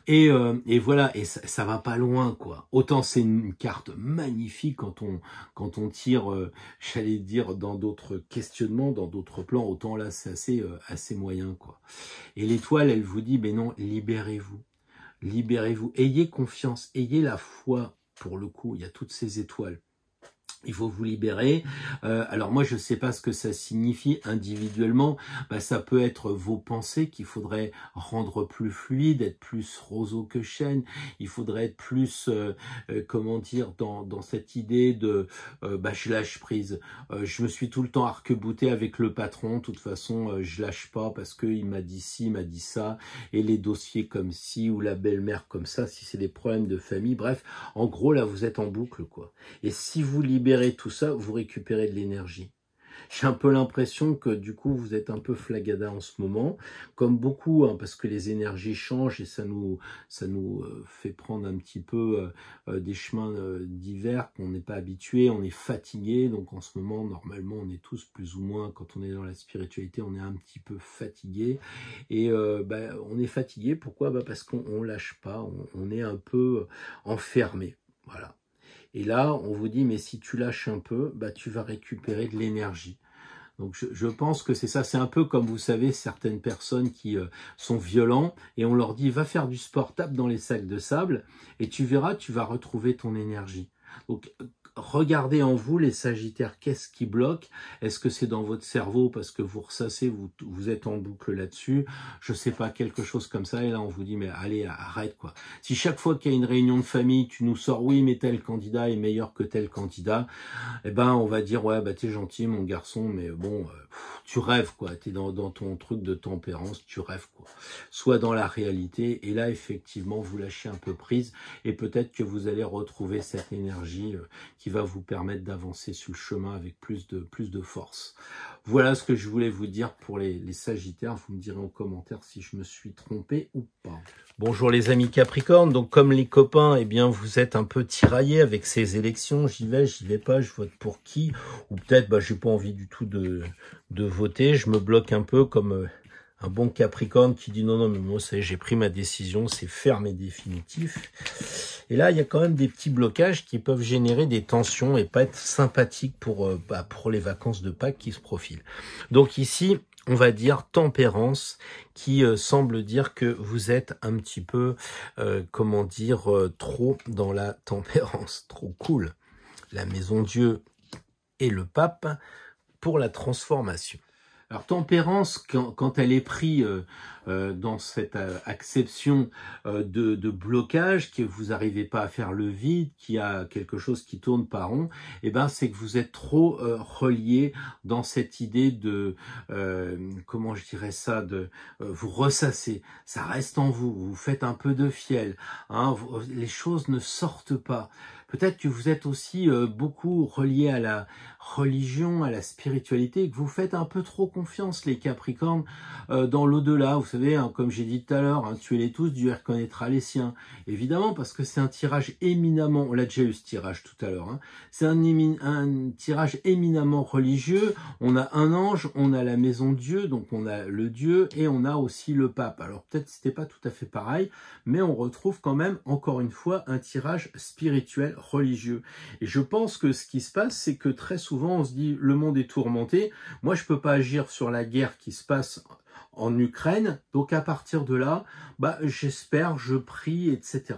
Et voilà, et ça va pas loin, quoi. Autant c'est une carte magnifique quand on tire, j'allais dire, dans d'autres questionnements, dans d'autres plans, autant là, c'est assez moyen, quoi. Et l'étoile, elle vous dit, mais non, libérez-vous, libérez-vous, ayez confiance, ayez la foi, pour le coup, il y a toutes ces étoiles. Il faut vous libérer. Alors moi, je ne sais pas ce que ça signifie individuellement. Ça peut être vos pensées qu'il faudrait rendre plus fluides, être plus roseau que chêne. Il faudrait être plus, comment dire, dans cette idée de je lâche prise. Je me suis tout le temps arc-bouté avec le patron. De toute façon, je lâche pas parce qu'il m'a dit ci, il m'a dit ça. Et les dossiers comme ci ou la belle-mère comme ça, si c'est des problèmes de famille. Bref, en gros, là, vous êtes en boucle, quoi. Et si vous libérez tout ça, vous récupérez de l'énergie. J'ai un peu l'impression que du coup vous êtes un peu flagada en ce moment, comme beaucoup, hein, parce que les énergies changent et ça nous fait prendre un petit peu des chemins divers qu'on n'est pas habitué, on est fatigué, donc en ce moment normalement on est tous plus ou moins, quand on est dans la spiritualité, on est un petit peu fatigué, et on est fatigué, pourquoi? Parce qu'on lâche pas, on est un peu enfermé, voilà. Et là, on vous dit, mais si tu lâches un peu, tu vas récupérer de l'énergie. Donc je pense que c'est ça, c'est un peu comme vous savez, certaines personnes qui sont violents et on leur dit, va faire du sport, tape dans les sacs de sable et tu verras, tu vas retrouver ton énergie. Donc regardez en vous les Sagittaires, qu'est-ce qui bloque? Est-ce que c'est dans votre cerveau parce que vous ressassez, vous êtes en boucle là-dessus? Je sais pas, quelque chose comme ça. Et là, on vous dit, mais allez, arrête, quoi. Si chaque fois qu'il y a une réunion de famille, tu nous sors, oui, mais tel candidat est meilleur que tel candidat, on va dire, ouais, t'es gentil, mon garçon, mais bon, tu rêves, quoi. T'es dans ton truc de tempérance, tu rêves, quoi. Sois dans la réalité. Et là, effectivement, vous lâchez un peu prise et peut-être que vous allez retrouver cette énergie qui va vous permettre d'avancer sur le chemin avec plus de force. Voilà ce que je voulais vous dire pour les Sagittaires. Vous me direz en commentaire si je me suis trompé ou pas. Bonjour les amis Capricorne. Donc comme les copains, vous êtes un peu tiraillés avec ces élections. J'y vais pas, je vote pour qui? Ou peut-être j'ai pas envie du tout de voter. Je me bloque un peu comme Un bon Capricorne qui dit non, non, mais moi, ça y est, j'ai pris ma décision, c'est ferme et définitif. Et là, il y a quand même des petits blocages qui peuvent générer des tensions et pas être sympathiques pour les vacances de Pâques qui se profilent. Donc ici, on va dire tempérance qui semble dire que vous êtes un petit peu, comment dire, trop dans la tempérance, trop cool. La maison Dieu et le pape pour la transformation. Alors tempérance, quand elle est prise dans cette acception de blocage, que vous n'arrivez pas à faire le vide, qu'il y a quelque chose qui tourne pas rond, eh ben c'est que vous êtes trop relié dans cette idée de, comment je dirais ça, de vous ressasser. Ça reste en vous, vous faites un peu de fiel, hein, les choses ne sortent pas. Peut-être que vous êtes aussi beaucoup relié à la religion, à la spiritualité, et que vous faites un peu trop confiance, les Capricornes, dans l'au-delà. Vous savez, hein, comme j'ai dit tout à l'heure, hein, tuez-les tous, Dieu reconnaîtra les siens. Évidemment, parce que c'est un tirage éminemment, on l'a déjà eu ce tirage tout à l'heure, hein, c'est un tirage éminemment religieux. On a un ange, on a la maison Dieu, donc on a le Dieu, et on a aussi le pape. Alors peut-être c'était pas tout à fait pareil, mais on retrouve quand même, encore une fois, un tirage spirituel religieux. Et je pense que ce qui se passe, c'est que très souvent, on se dit, le monde est tourmenté, moi je peux pas agir sur la guerre qui se passe en Ukraine, donc à partir de là, j'espère, je prie, etc.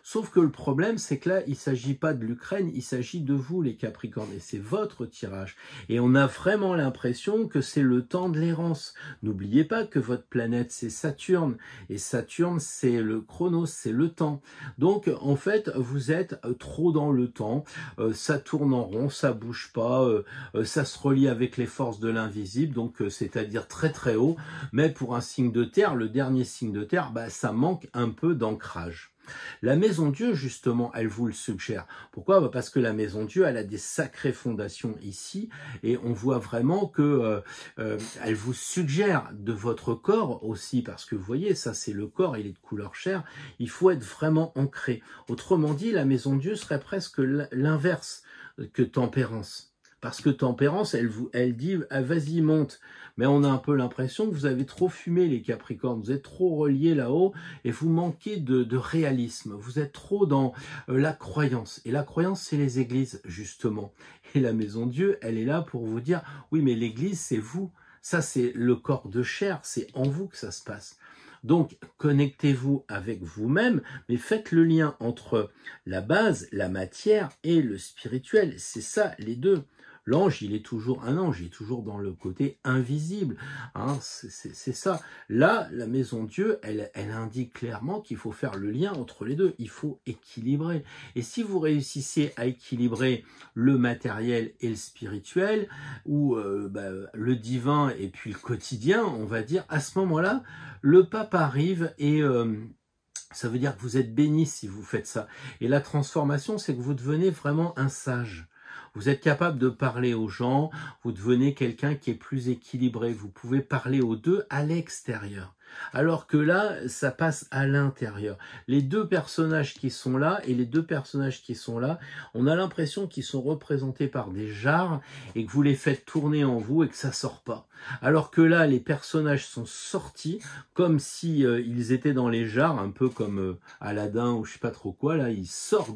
Sauf que le problème, c'est que là, il ne s'agit pas de l'Ukraine, il s'agit de vous, les Capricornes, et c'est votre tirage. Et on a vraiment l'impression que c'est le temps de l'errance. N'oubliez pas que votre planète, c'est Saturne, et Saturne, c'est le chronos, c'est le temps. Donc, en fait, vous êtes trop dans le temps, ça tourne en rond, ça bouge pas, ça se relie avec les forces de l'invisible, donc c'est-à-dire très très haut, mais pour un signe de terre, le dernier signe de terre, ça manque un peu d'ancrage. La maison Dieu, justement, elle vous le suggère. Pourquoi? Parce que la maison Dieu, elle a des sacrées fondations ici, et on voit vraiment que elle vous suggère de votre corps aussi, parce que vous voyez, ça c'est le corps, il est de couleur chair, il faut être vraiment ancré. Autrement dit, la maison Dieu serait presque l'inverse que tempérance. Parce que tempérance, elle dit, vas-y, monte. Mais on a un peu l'impression que vous avez trop fumé, les Capricornes. Vous êtes trop reliés là-haut et vous manquez de réalisme. Vous êtes trop dans la croyance. Et la croyance, c'est les églises, justement. Et la maison Dieu, elle est là pour vous dire, oui, mais l'église, c'est vous. Ça, c'est le corps de chair. C'est en vous que ça se passe. Donc, connectez-vous avec vous-même, mais faites le lien entre la base, la matière et le spirituel. C'est ça, les deux. L'ange, il est toujours un ange, il est toujours dans le côté invisible. Hein, c'est ça. Là, la maison Dieu, elle indique clairement qu'il faut faire le lien entre les deux. Il faut équilibrer. Et si vous réussissez à équilibrer le matériel et le spirituel, ou le divin et puis le quotidien, on va dire, à ce moment-là, le pape arrive et... ça veut dire que vous êtes béni si vous faites ça. Et la transformation, c'est que vous devenez vraiment un sage. Vous êtes capable de parler aux gens, vous devenez quelqu'un qui est plus équilibré. Vous pouvez parler aux deux à l'extérieur. Alors que là, ça passe à l'intérieur. Les deux personnages qui sont là et les deux personnages qui sont là, on a l'impression qu'ils sont représentés par des jarres et que vous les faites tourner en vous et que ça sort pas. Alors que là, les personnages sont sortis comme si ils étaient dans les jarres, un peu comme Aladdin ou je sais pas trop quoi. Là, il sort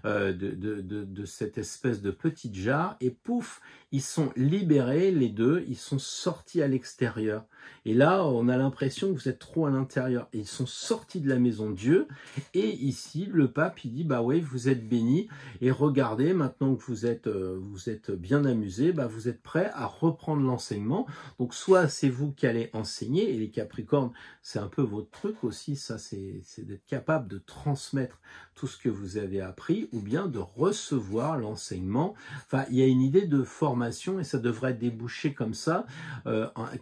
de cette espèce de petite jarre et pouf, ils sont libérés, les deux, ils sont sortis à l'extérieur. Et là, on a l'impression que vous êtes trop à l'intérieur. Ils sont sortis de la maison de Dieu. Et ici, le pape, il dit, bah oui, vous êtes bénis. Et regardez, maintenant que vous êtes bien amusés, vous êtes prêts à reprendre l'enseignement. Donc, soit c'est vous qui allez enseigner, et les Capricornes, c'est un peu votre truc aussi, ça, c'est d'être capable de transmettre tout ce que vous avez appris, ou bien de recevoir l'enseignement. Enfin, il y a une idée de formation, et ça devrait déboucher comme ça,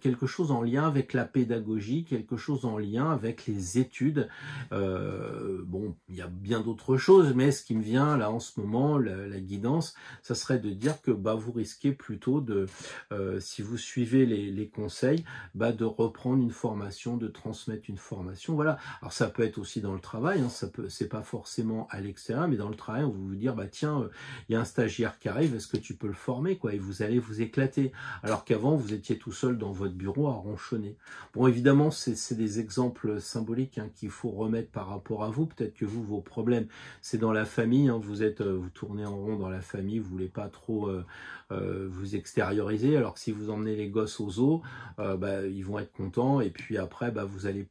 quelque chose en lien avec la pédagogie quelque chose en lien avec les études. Bon, il y a bien d'autres choses, mais ce qui me vient là en ce moment, la guidance, ça serait de dire que bah, vous risquez plutôt de, si vous suivez les conseils, bah, de reprendre une formation, de transmettre une formation. Voilà. Alors ça peut être aussi dans le travail, hein, c'est pas forcément à l'extérieur, mais dans le travail, on va vous dire, bah tiens, il y a un stagiaire qui arrive, est-ce que tu peux le former, quoi, et vous allez vous éclater. Alors qu'avant, vous étiez tout seul dans votre bureau à ronchonner. Bon, évidemment, c'est des exemples symboliques hein, qu'il faut remettre par rapport à vous. Peut-être que vous, vos problèmes, c'est dans la famille, hein, vous tournez en rond dans la famille, vous voulez pas trop vous extérioriser, alors que si vous emmenez les gosses au zoo, bah, ils vont être contents, et puis après, bah, vous allez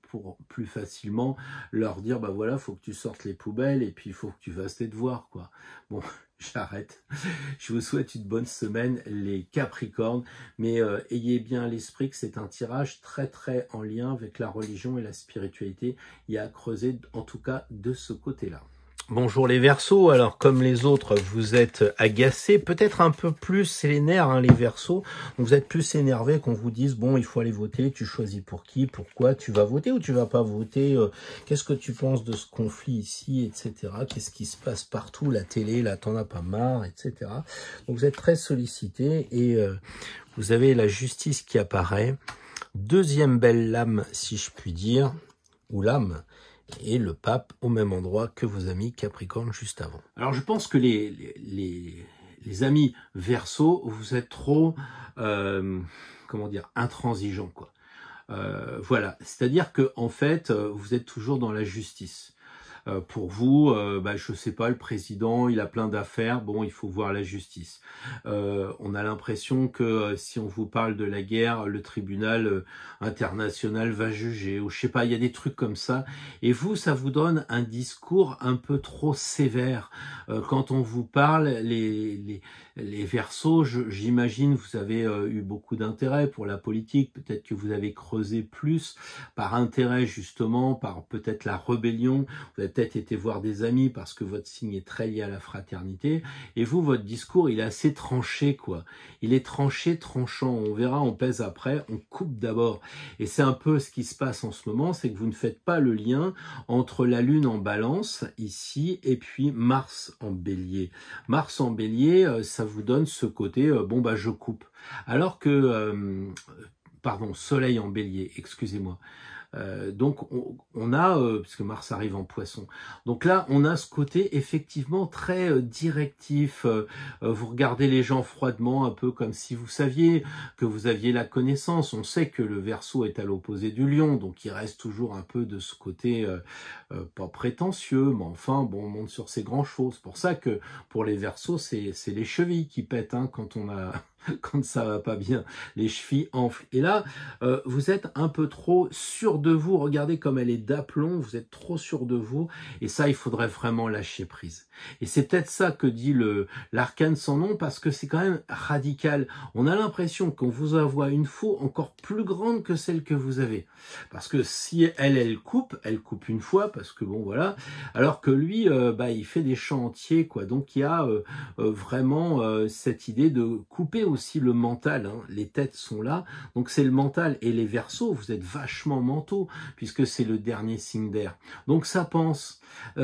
plus facilement leur dire, bah voilà, faut que tu sortes les poubelles, et puis il faut que tu fasses tes devoirs, quoi. Bon, j'arrête. Je vous souhaite une bonne semaine, les Capricornes, mais ayez bien à l'esprit que c'est un tirage très en lien avec la religion et la spiritualité. Il y a à creuser, en tout cas, de ce côté-là. Bonjour les Verseaux, alors comme les autres, vous êtes agacés, peut-être un peu plus, c'est les nerfs hein, les Verseaux, vous êtes plus énervés qu'on vous dise, bon il faut aller voter, tu choisis pour qui, pourquoi, tu vas voter ou tu vas pas voter, qu'est-ce que tu penses de ce conflit ici, etc. Qu'est-ce qui se passe partout, la télé, là t'en as pas marre, etc. Donc vous êtes très sollicités et vous avez la justice qui apparaît, deuxième belle lame si je puis dire, ou lame, et le pape au même endroit que vos amis Capricorne juste avant. Alors je pense que les amis Verseaux, vous êtes trop, comment dire, intransigeants quoi. Voilà, c'est-à-dire que en fait, vous êtes toujours dans la justice. Pour vous, bah, je sais pas, le président, il a plein d'affaires, bon, il faut voir la justice. On a l'impression que si on vous parle de la guerre, le tribunal international va juger, ou je sais pas, il y a des trucs comme ça. Et vous, ça vous donne un discours un peu trop sévère. Quand on vous parle, les Verseaux, j'imagine, vous avez eu beaucoup d'intérêt pour la politique, peut-être que vous avez creusé plus par intérêt justement, par peut-être la rébellion, vous avez peut-être été voir des amis parce que votre signe est très lié à la fraternité, et vous, votre discours, il est assez tranché, quoi. Il est tranché, tranchant, on verra, on pèse après, on coupe d'abord. Et c'est un peu ce qui se passe en ce moment, c'est que vous ne faites pas le lien entre la Lune en Balance, ici, et puis Mars en Bélier. Mars en Bélier, ça vous donne ce côté, bon bah je coupe. Alors que, pardon, Soleil en Bélier, excusez-moi. Donc on a, puisque Mars arrive en Poisson, donc là on a ce côté effectivement très directif, vous regardez les gens froidement, un peu comme si vous saviez que vous aviez la connaissance. On sait que le Verseau est à l'opposé du Lion, donc il reste toujours un peu de ce côté pas prétentieux, mais enfin bon, on monte sur ses grands chevaux. C'est pour ça que pour les Verseaux, c'est les chevilles qui pètent hein, quand on a quand ça va pas bien, les chevilles enflent. Et là, vous êtes un peu trop sûr de vous. Regardez comme elle est d'aplomb, vous êtes trop sûr de vous. Et ça, il faudrait vraiment lâcher prise. Et c'est peut-être ça que dit l'arcane sans nom, parce que c'est quand même radical. On a l'impression qu'on vous envoie une faux encore plus grande que celle que vous avez. Parce que si elle coupe une fois, parce que bon, voilà. Alors que lui, bah, il fait des champs entiers, quoi. Donc, il y a vraiment cette idée de couper aussi le mental, hein. Les têtes sont là, donc c'est le mental. Et les Verseaux, vous êtes vachement mentaux, puisque c'est le dernier signe d'air. Donc ça pense,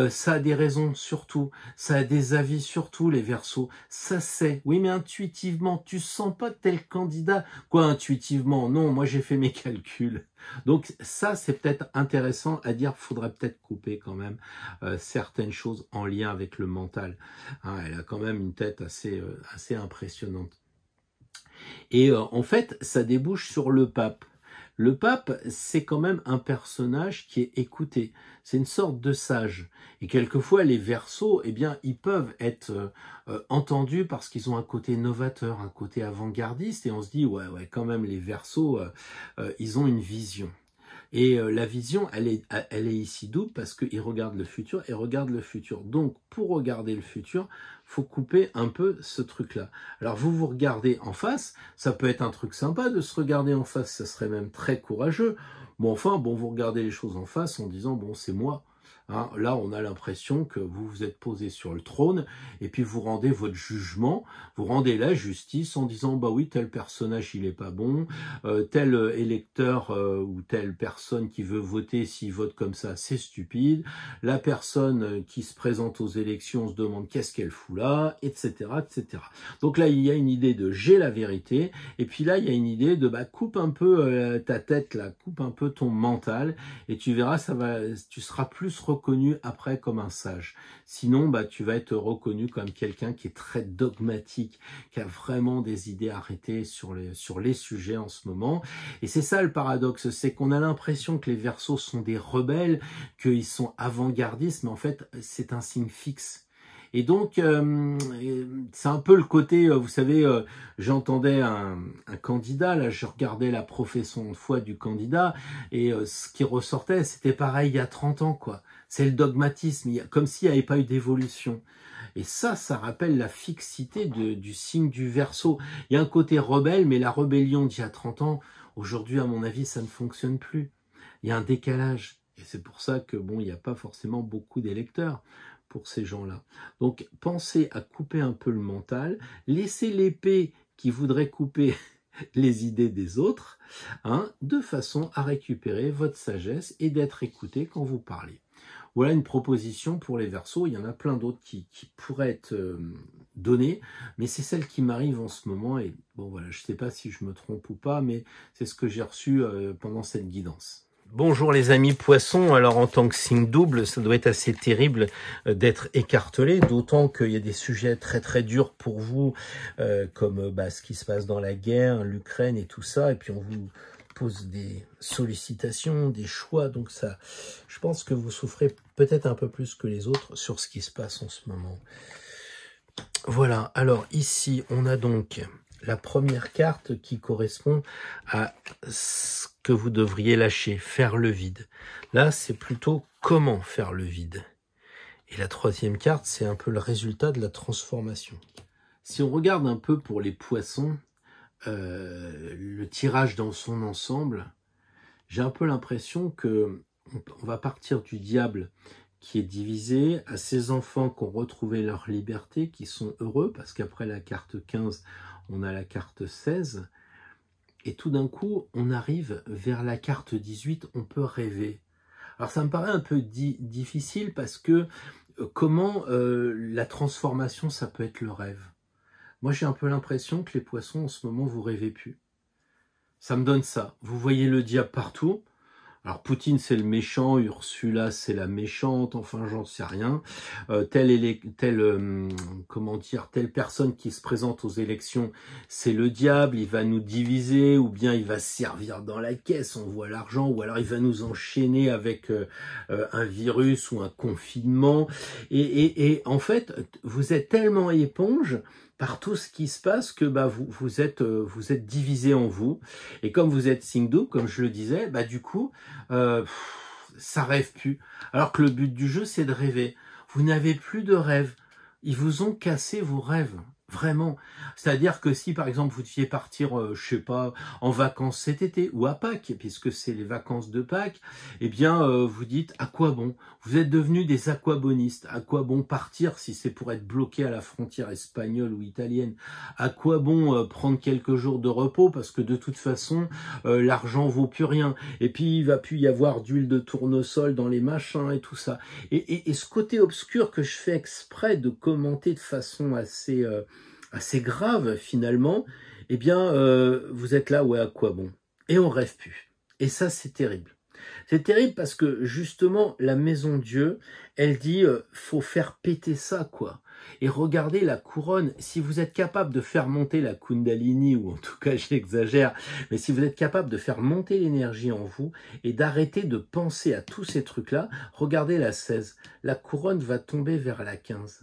ça a des raisons surtout, ça a des avis surtout, les Verseaux, ça sait. Oui, mais intuitivement, tu sens pas tel candidat. Quoi, intuitivement? Non, moi j'ai fait mes calculs. Donc ça, c'est peut-être intéressant à dire, faudrait peut-être couper quand même certaines choses en lien avec le mental. Hein, elle a quand même une tête assez impressionnante. Et en fait, ça débouche sur le pape. Le pape, c'est quand même un personnage qui est écouté. C'est une sorte de sage. Et quelquefois, les Verseaux, eh bien, ils peuvent être entendus parce qu'ils ont un côté novateur, un côté avant-gardiste. Et on se dit, ouais, quand même, les Verseaux, ils ont une vision. Et la vision, elle est ici double parce qu'ils regardent le futur et regardent le futur. Donc, pour regarder le futur, faut couper un peu ce truc-là. Alors, vous regardez en face, ça peut être un truc sympa de se regarder en face, ça serait même très courageux. Bon, enfin, bon, vous regardez les choses en face en disant, bon, c'est moi. Hein, là, on a l'impression que vous vous êtes posé sur le trône et puis vous rendez votre jugement, vous rendez la justice en disant bah oui, tel personnage il est pas bon, tel électeur ou telle personne qui veut voter s'il vote comme ça, c'est stupide. La personne qui se présente aux élections, on se demande qu'est-ce qu'elle fout là, etc., etc. Donc là, il y a une idée de j'ai la vérité et puis là, il y a une idée de bah coupe un peu ta tête là, coupe un peu ton mental et tu verras, tu seras plus reconnu après comme un sage. Sinon, bah, tu vas être reconnu comme quelqu'un qui est très dogmatique, qui a vraiment des idées arrêtées sur les sujets en ce moment. Et c'est ça le paradoxe, c'est qu'on a l'impression que les Verseaux sont des rebelles, qu'ils sont avant-gardistes, mais en fait, c'est un signe fixe. Et donc, c'est un peu le côté, vous savez, j'entendais un candidat, là, je regardais la profession de foi du candidat, et ce qui ressortait, c'était pareil il y a 30 ans, quoi. C'est le dogmatisme, comme s'il n'y avait pas eu d'évolution. Et ça rappelle la fixité du signe du Verseau. Il y a un côté rebelle, mais la rébellion d'il y a 30 ans, aujourd'hui, à mon avis, ça ne fonctionne plus. Il y a un décalage. Et c'est pour ça que, bon, il n'y a pas forcément beaucoup d'électeurs pour ces gens-là. Donc, pensez à couper un peu le mental, laissez l'épée qui voudrait couper les idées des autres, hein, de façon à récupérer votre sagesse et d'être écouté quand vous parlez. Voilà une proposition pour les Verseaux. Il y en a plein d'autres qui pourraient être données, mais c'est celle qui m'arrive en ce moment. Et bon, voilà, je ne sais pas si je me trompe ou pas, mais c'est ce que j'ai reçu pendant cette guidance. Bonjour les amis poissons, alors en tant que signe double, ça doit être assez terrible d'être écartelé, d'autant qu'il y a des sujets très très durs pour vous, comme ce qui se passe dans la guerre, l'Ukraine et tout ça, et puis on vous pose des sollicitations, des choix, donc ça, je pense que vous souffrez peut-être un peu plus que les autres sur ce qui se passe en ce moment. Voilà, alors ici on a donc la première carte qui correspond à ce que vous devriez lâcher, faire le vide. Là, c'est plutôt comment faire le vide. Et la troisième carte, c'est un peu le résultat de la transformation. Si on regarde un peu pour les poissons, le tirage dans son ensemble, j'ai un peu l'impression que on va partir du diable qui est divisé, à ses enfants qui ont retrouvé leur liberté, qui sont heureux, parce qu'après la carte 15, on a la carte 16, et tout d'un coup, on arrive vers la carte 18, on peut rêver. Alors ça me paraît un peu difficile, parce que comment la transformation, ça peut être le rêve. Moi, j'ai un peu l'impression que les poissons, en ce moment, vous rêvez plus. Ça me donne ça. Vous voyez le diable partout. Alors, Poutine, c'est le méchant, Ursula, c'est la méchante, enfin, j'en sais rien. Telle personne qui se présente aux élections, c'est le diable, il va nous diviser, ou bien il va servir dans la caisse, on voit l'argent, ou alors il va nous enchaîner avec un virus ou un confinement. Et en fait, vous êtes tellement éponge par tout ce qui se passe que vous êtes divisé en vous, et comme vous êtes signe double, comme je le disais, du coup ça rêve plus, alors que le but du jeu c'est de rêver. Vous n'avez plus de rêve, ils vous ont cassé vos rêves. Vraiment. C'est-à-dire que si, par exemple, vous deviez partir, je sais pas, en vacances cet été ou à Pâques, puisque c'est les vacances de Pâques, eh bien, vous dites, à quoi bon? Vous êtes devenus des aquabonistes. À quoi bon partir si c'est pour être bloqué à la frontière espagnole ou italienne? À quoi bon prendre quelques jours de repos? Parce que de toute façon, l'argent vaut plus rien. Et puis, il va plus y avoir d'huile de tournesol dans les machins et tout ça. Et ce côté obscur que je fais exprès de commenter de façon assez grave finalement, eh bien, vous êtes là, ouais, à quoi bon? Et on rêve plus. Et ça, c'est terrible. C'est terrible parce que, justement, la maison Dieu, elle dit, faut faire péter ça, quoi. Et regardez la couronne, si vous êtes capable de faire monter la Kundalini, ou en tout cas, j'exagère, mais si vous êtes capable de faire monter l'énergie en vous, et d'arrêter de penser à tous ces trucs-là, regardez la 16. La couronne va tomber vers la 15.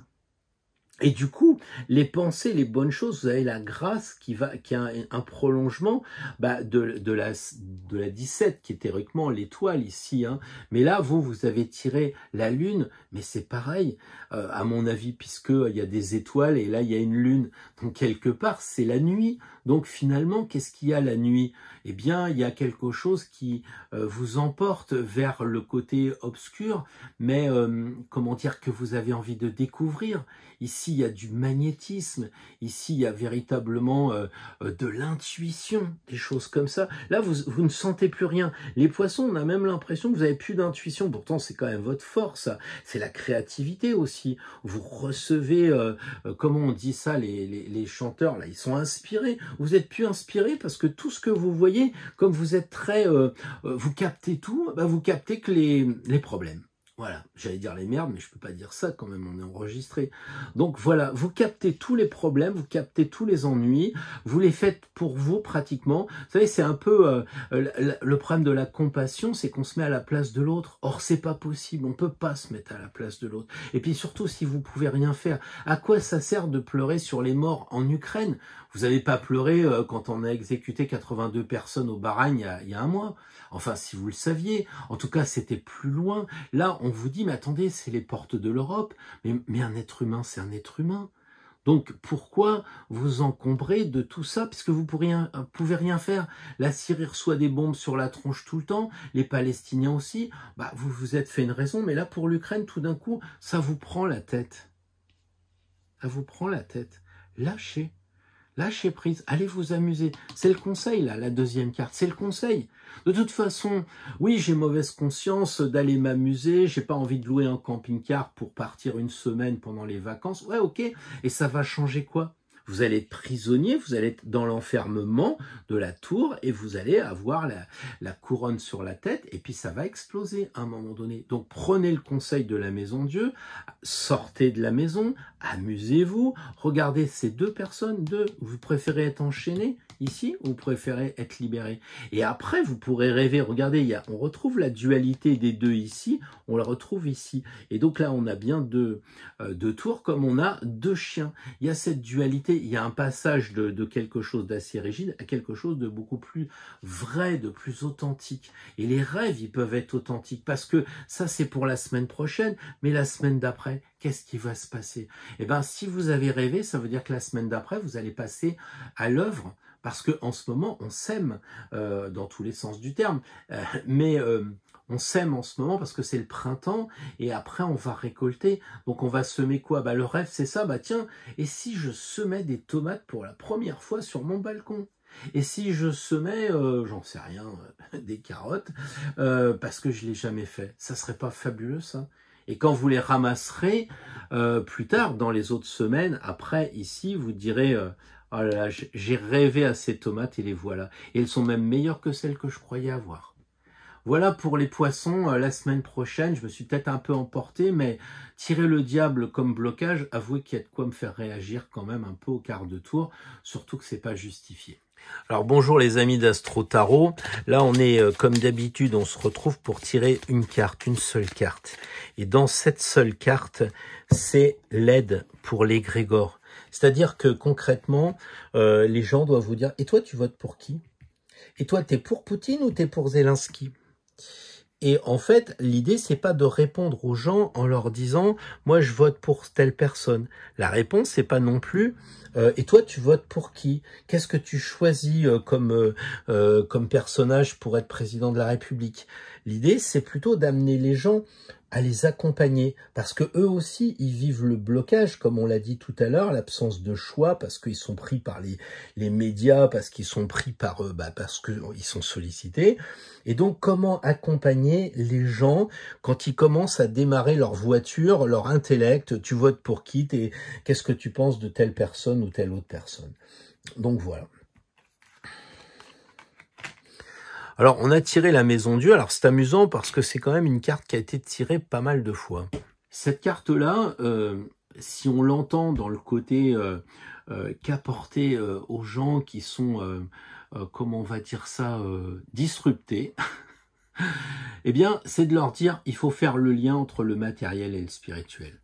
Et du coup, les pensées, les bonnes choses, vous avez la grâce qui a un prolongement de la 17, qui est théoriquement l'étoile ici. Hein. Mais là, vous avez tiré la lune, mais c'est pareil, à mon avis, puisqu'il y a des étoiles et là, il y a une lune. Donc, quelque part, c'est la nuit. Donc, finalement, qu'est-ce qu'il y a la nuit? Eh bien, il y a quelque chose qui vous emporte vers le côté obscur, mais comment dire, que vous avez envie de découvrir. Ici, il y a du magnétisme. Ici, il y a véritablement de l'intuition, des choses comme ça. Là, vous ne sentez plus rien. Les poissons, on a même l'impression que vous n'avez plus d'intuition. Pourtant, c'est quand même votre force. C'est la créativité aussi. Vous recevez, comment on dit ça, les chanteurs, là, ils sont inspirés. Vous n'êtes plus inspiré parce que tout ce que vous voyez, comme vous êtes très... vous captez tout, vous captez que les problèmes. Voilà, j'allais dire les merdes, mais je peux pas dire ça quand même, on est enregistré. Donc voilà, vous captez tous les problèmes, vous captez tous les ennuis, vous les faites pour vous pratiquement. Vous savez, c'est un peu le problème de la compassion, c'est qu'on se met à la place de l'autre. Or, c'est pas possible, on peut pas se mettre à la place de l'autre. Et puis surtout, si vous pouvez rien faire, à quoi ça sert de pleurer sur les morts en Ukraine? Vous n'avez pas pleuré quand on a exécuté 82 personnes au Bahreïn il y a un mois. Enfin, si vous le saviez, en tout cas, c'était plus loin. Là, on vous dit, mais attendez, c'est les portes de l'Europe. Mais un être humain, c'est un être humain. Donc, pourquoi vous encombrer de tout ça, puisque vous ne pouvez rien faire? La Syrie reçoit des bombes sur la tronche tout le temps, les Palestiniens aussi. Vous vous êtes fait une raison, mais là, pour l'Ukraine, tout d'un coup, ça vous prend la tête. Ça vous prend la tête. Lâchez. Lâchez prise, allez vous amuser. C'est le conseil, là, la deuxième carte, c'est le conseil. De toute façon, oui, j'ai mauvaise conscience d'aller m'amuser, j'ai pas envie de louer un camping-car pour partir une semaine pendant les vacances. Ouais, ok, et ça va changer quoi? Vous allez être prisonnier, vous allez être dans l'enfermement de la tour et vous allez avoir la couronne sur la tête et puis ça va exploser à un moment donné. Donc prenez le conseil de la maison Dieu, sortez de la maison, amusez-vous, regardez ces deux personnes, vous préférez être enchaîné ici ou vous préférez être libéré? Et après vous pourrez rêver, regardez, on retrouve la dualité des deux ici, on la retrouve ici. Et donc là on a bien deux tours comme on a deux chiens. Il y a cette dualité. Il y a un passage de quelque chose d'assez rigide à quelque chose de beaucoup plus vrai, de plus authentique. Et les rêves, ils peuvent être authentiques parce que ça, c'est pour la semaine prochaine, mais la semaine d'après, qu'est-ce qui va se passer? Eh bien, si vous avez rêvé, ça veut dire que la semaine d'après, vous allez passer à l'œuvre parce qu'en ce moment, on sème dans tous les sens du terme, on sème en ce moment parce que c'est le printemps et après on va récolter. Donc on va semer quoi? Le rêve c'est ça, tiens, et si je semais des tomates pour la première fois sur mon balcon? Et si je semais, j'en sais rien, des carottes, parce que je ne l'ai jamais fait? Ça serait pas fabuleux ça? Et quand vous les ramasserez plus tard, dans les autres semaines, après ici, vous direz... oh là là, j'ai rêvé à ces tomates et les voilà. Et elles sont même meilleures que celles que je croyais avoir. Voilà pour les poissons, la semaine prochaine, je me suis peut-être un peu emporté, mais tirer le diable comme blocage, avouez qu'il y a de quoi me faire réagir quand même un peu au quart de tour, surtout que c'est pas justifié. Alors bonjour les amis d'Astro Tarot, là on est comme d'habitude, on se retrouve pour tirer une carte, une seule carte. Et dans cette seule carte, c'est l'aide pour l'égrégore. C'est-à-dire que concrètement, les gens doivent vous dire, et toi tu votes pour qui? Et toi t'es pour Poutine ou t'es pour Zelensky? Et en fait, l'idée, c'est pas de répondre aux gens en leur disant « moi, je vote pour telle personne ». La réponse, c'est pas non plus « et toi, tu votes pour qui? Qu'est-ce que tu choisis comme personnage pour être président de la République ?» L'idée, c'est plutôt d'amener les gens à les accompagner, parce que eux aussi, ils vivent le blocage, comme on l'a dit tout à l'heure, l'absence de choix, parce qu'ils sont pris par les médias, parce qu'ils sont pris par eux, parce qu'ils sont sollicités. Et donc, comment accompagner les gens quand ils commencent à démarrer leur voiture, leur intellect? Tu votes pour qui? Qu'est-ce que tu penses de telle personne ou telle autre personne? Donc voilà. Alors, on a tiré la maison Dieu. Alors, c'est amusant parce que c'est quand même une carte qui a été tirée pas mal de fois. Cette carte-là, si on l'entend dans le côté qu'apporter aux gens qui sont, comment on va dire ça, disruptés, eh bien, c'est de leur dire il faut faire le lien entre le matériel et le spirituel.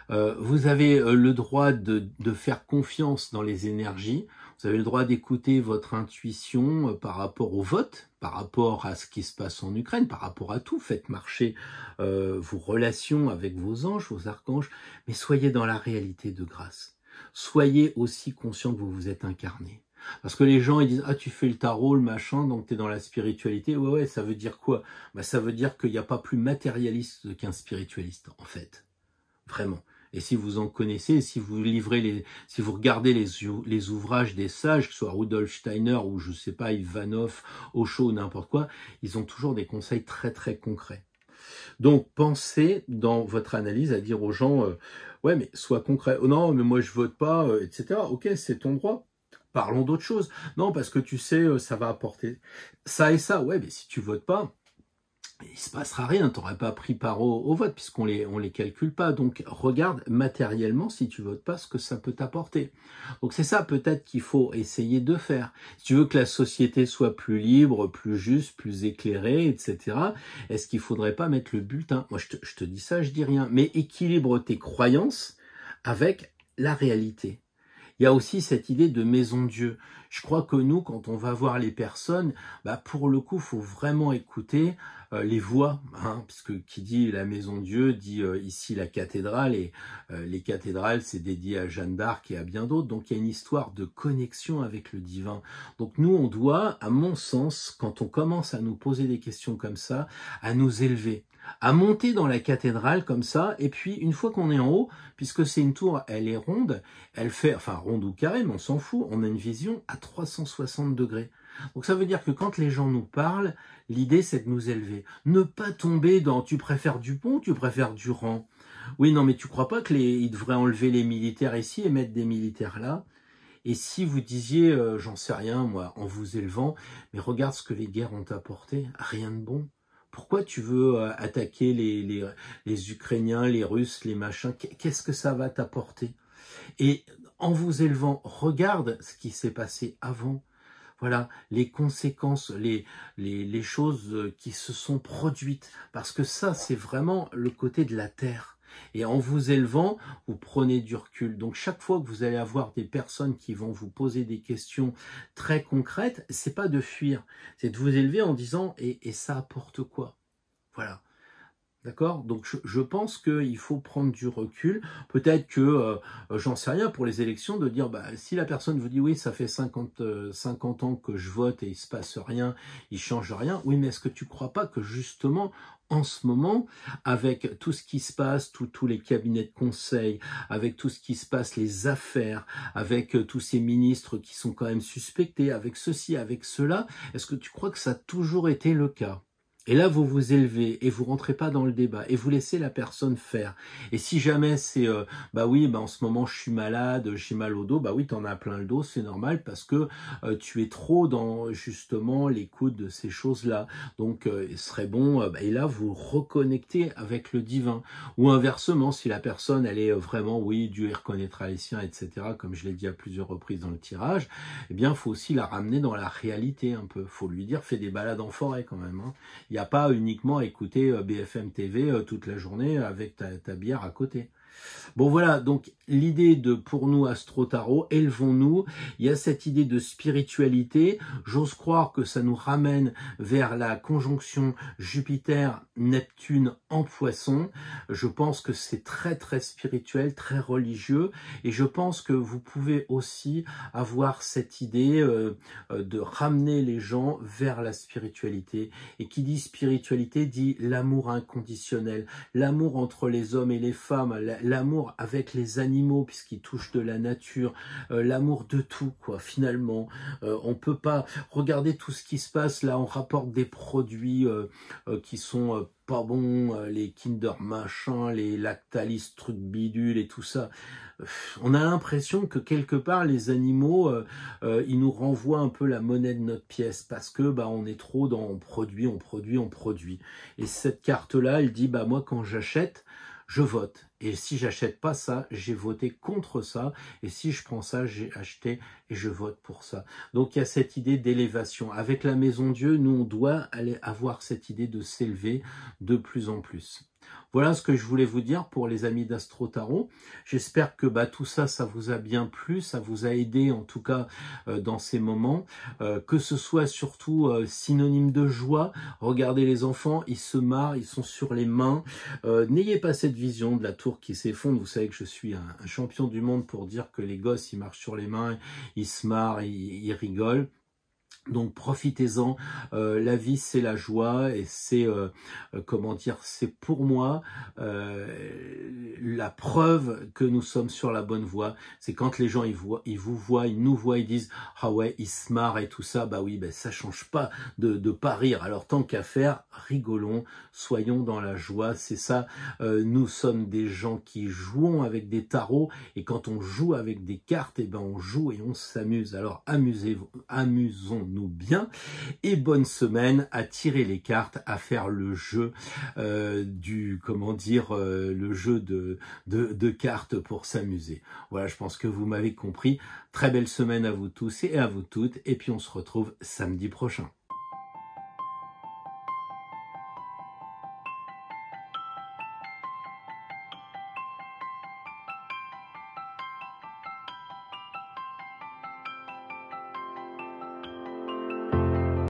Vous avez le droit de faire confiance dans les énergies. Vous avez le droit d'écouter votre intuition par rapport au vote, par rapport à ce qui se passe en Ukraine, par rapport à tout. Faites marcher vos relations avec vos anges, vos archanges, mais soyez dans la réalité de grâce. Soyez aussi conscient que vous vous êtes incarné. Parce que les gens ils disent « Ah, tu fais le tarot, le machin, donc tu es dans la spiritualité. » Ouais, ça veut dire quoi? Ça veut dire qu'il n'y a pas plus matérialiste qu'un spiritualiste, en fait. Vraiment. Et si vous en connaissez, si vous si vous regardez les ouvrages des sages, que ce soit Rudolf Steiner ou je sais pas, Ivanov, Osho, n'importe quoi, ils ont toujours des conseils très très concrets. Donc pensez dans votre analyse à dire aux gens ouais mais sois concret. Oh, non mais moi je vote pas, etc. Ok, c'est ton droit. Parlons d'autre chose. Non parce que tu sais ça va apporter ça et ça. Ouais mais si tu votes pas, il se passera rien, tu n'aurais pas pris part au vote puisqu'on les calcule pas. Donc regarde matériellement si tu votes pas ce que ça peut t'apporter. Donc c'est ça peut-être qu'il faut essayer de faire. Si tu veux que la société soit plus libre, plus juste, plus éclairée, etc. Est-ce qu'il faudrait pas mettre le bulletin? Moi je te dis ça, je dis rien. Mais équilibre tes croyances avec la réalité. Il y a aussi cette idée de maison Dieu. Je crois que nous, quand on va voir les personnes, pour le coup, il faut vraiment écouter les voix, puisque qui dit la maison Dieu dit ici la cathédrale, et les cathédrales, c'est dédié à Jeanne d'Arc et à bien d'autres. Donc il y a une histoire de connexion avec le divin. Donc nous, on doit, à mon sens, quand on commence à nous poser des questions comme ça, à nous élever, à monter dans la cathédrale comme ça, et puis une fois qu'on est en haut, puisque c'est une tour, elle est ronde, elle fait, enfin ronde ou carrée, mais on s'en fout, on a une vision à 360 degrés. Donc ça veut dire que quand les gens nous parlent, l'idée c'est de nous élever. Ne pas tomber dans tu préfères Dupont, tu préfères Durand. Oui, non, mais tu crois pas qu'ils devraient enlever les militaires ici et mettre des militaires là? Et si vous disiez, j'en sais rien moi, en vous élevant, mais regarde ce que les guerres ont apporté, rien de bon. Pourquoi tu veux attaquer les Ukrainiens, les Russes, les machins? Qu'est-ce que ça va t'apporter? Et en vous élevant, regarde ce qui s'est passé avant. Voilà, les conséquences, les choses qui se sont produites. Parce que ça, c'est vraiment le côté de la terre. Et en vous élevant, vous prenez du recul. Donc chaque fois que vous allez avoir des personnes qui vont vous poser des questions très concrètes, c'est pas de fuir, c'est de vous élever en disant et ça apporte quoi? Voilà. D'accord? Donc je pense qu'il faut prendre du recul. Peut-être que, j'en sais rien, pour les élections, de dire, si la personne vous dit, oui, ça fait 50 ans que je vote et il se passe rien, il change rien, oui, mais est-ce que tu crois pas que justement, en ce moment, avec tout ce qui se passe, tous les cabinets de conseil, avec tout ce qui se passe, les affaires, avec tous ces ministres qui sont quand même suspectés, avec ceci, avec cela, est-ce que tu crois que ça a toujours été le cas? Et là, vous vous élevez et vous rentrez pas dans le débat et vous laissez la personne faire. Et si jamais c'est, oui, en ce moment je suis malade, j'ai mal au dos, oui, t'en as plein le dos, c'est normal parce que tu es trop dans justement l'écoute de ces choses-là. Donc, il serait bon, et là, vous reconnectez avec le divin. Ou inversement, si la personne, elle est vraiment, oui, Dieu reconnaîtra les siens, etc., comme je l'ai dit à plusieurs reprises dans le tirage, eh bien, il faut aussi la ramener dans la réalité un peu. Faut lui dire, fais des balades en forêt quand même, hein. Il n'y a pas uniquement écouter BFM TV toute la journée avec ta bière à côté. Bon voilà, donc l'idée de, pour nous, Astro Tarot, élevons-nous, il y a cette idée de spiritualité, j'ose croire que ça nous ramène vers la conjonction Jupiter-Neptune en Poisson, je pense que c'est très très spirituel, très religieux, et je pense que vous pouvez aussi avoir cette idée de ramener les gens vers la spiritualité, et qui dit spiritualité dit l'amour inconditionnel, l'amour entre les hommes et les femmes, l'amour avec les animaux puisqu'ils touchent de la nature, l'amour de tout quoi. Finalement, on peut pas regarder tout ce qui se passe là. On rapporte des produits qui sont pas bons, les Kinder machin, les Lactalis trucs bidules et tout ça. On a l'impression que quelque part les animaux, ils nous renvoient un peu la monnaie de notre pièce parce que on est trop dans on produit. Et cette carte là, elle dit moi quand j'achète, je vote. Et si j'achète pas ça, j'ai voté contre ça. Et si je prends ça, j'ai acheté et je vote pour ça. Donc il y a cette idée d'élévation. Avec la Maison Dieu, nous on doit aller avoir cette idée de s'élever de plus en plus. Voilà ce que je voulais vous dire pour les amis d'Astro Tarot. J'espère que tout ça, ça vous a bien plu, ça vous a aidé en tout cas dans ces moments. Que ce soit surtout synonyme de joie. Regardez les enfants, ils se marrent, ils sont sur les mains. N'ayez pas cette vision de la tour qui s'effondre. Vous savez que je suis un champion du monde pour dire que les gosses, ils marchent sur les mains, ils se marrent, ils rigolent. Donc profitez-en, la vie c'est la joie et c'est, comment dire, c'est pour moi la preuve que nous sommes sur la bonne voie. C'est quand les gens ils vous voient, ils nous voient, ils disent « Ah ouais, ils se marrent et tout ça », bah oui, ça change pas de pas rire. Alors tant qu'à faire, rigolons, soyons dans la joie, c'est ça. Nous sommes des gens qui jouons avec des tarots et quand on joue avec des cartes, on joue et on s'amuse. Alors amusons-nous bien et bonne semaine à tirer les cartes, à faire le jeu le jeu de cartes pour s'amuser. Voilà, je pense que vous m'avez compris. Très belle semaine à vous tous et à vous toutes et puis on se retrouve samedi prochain.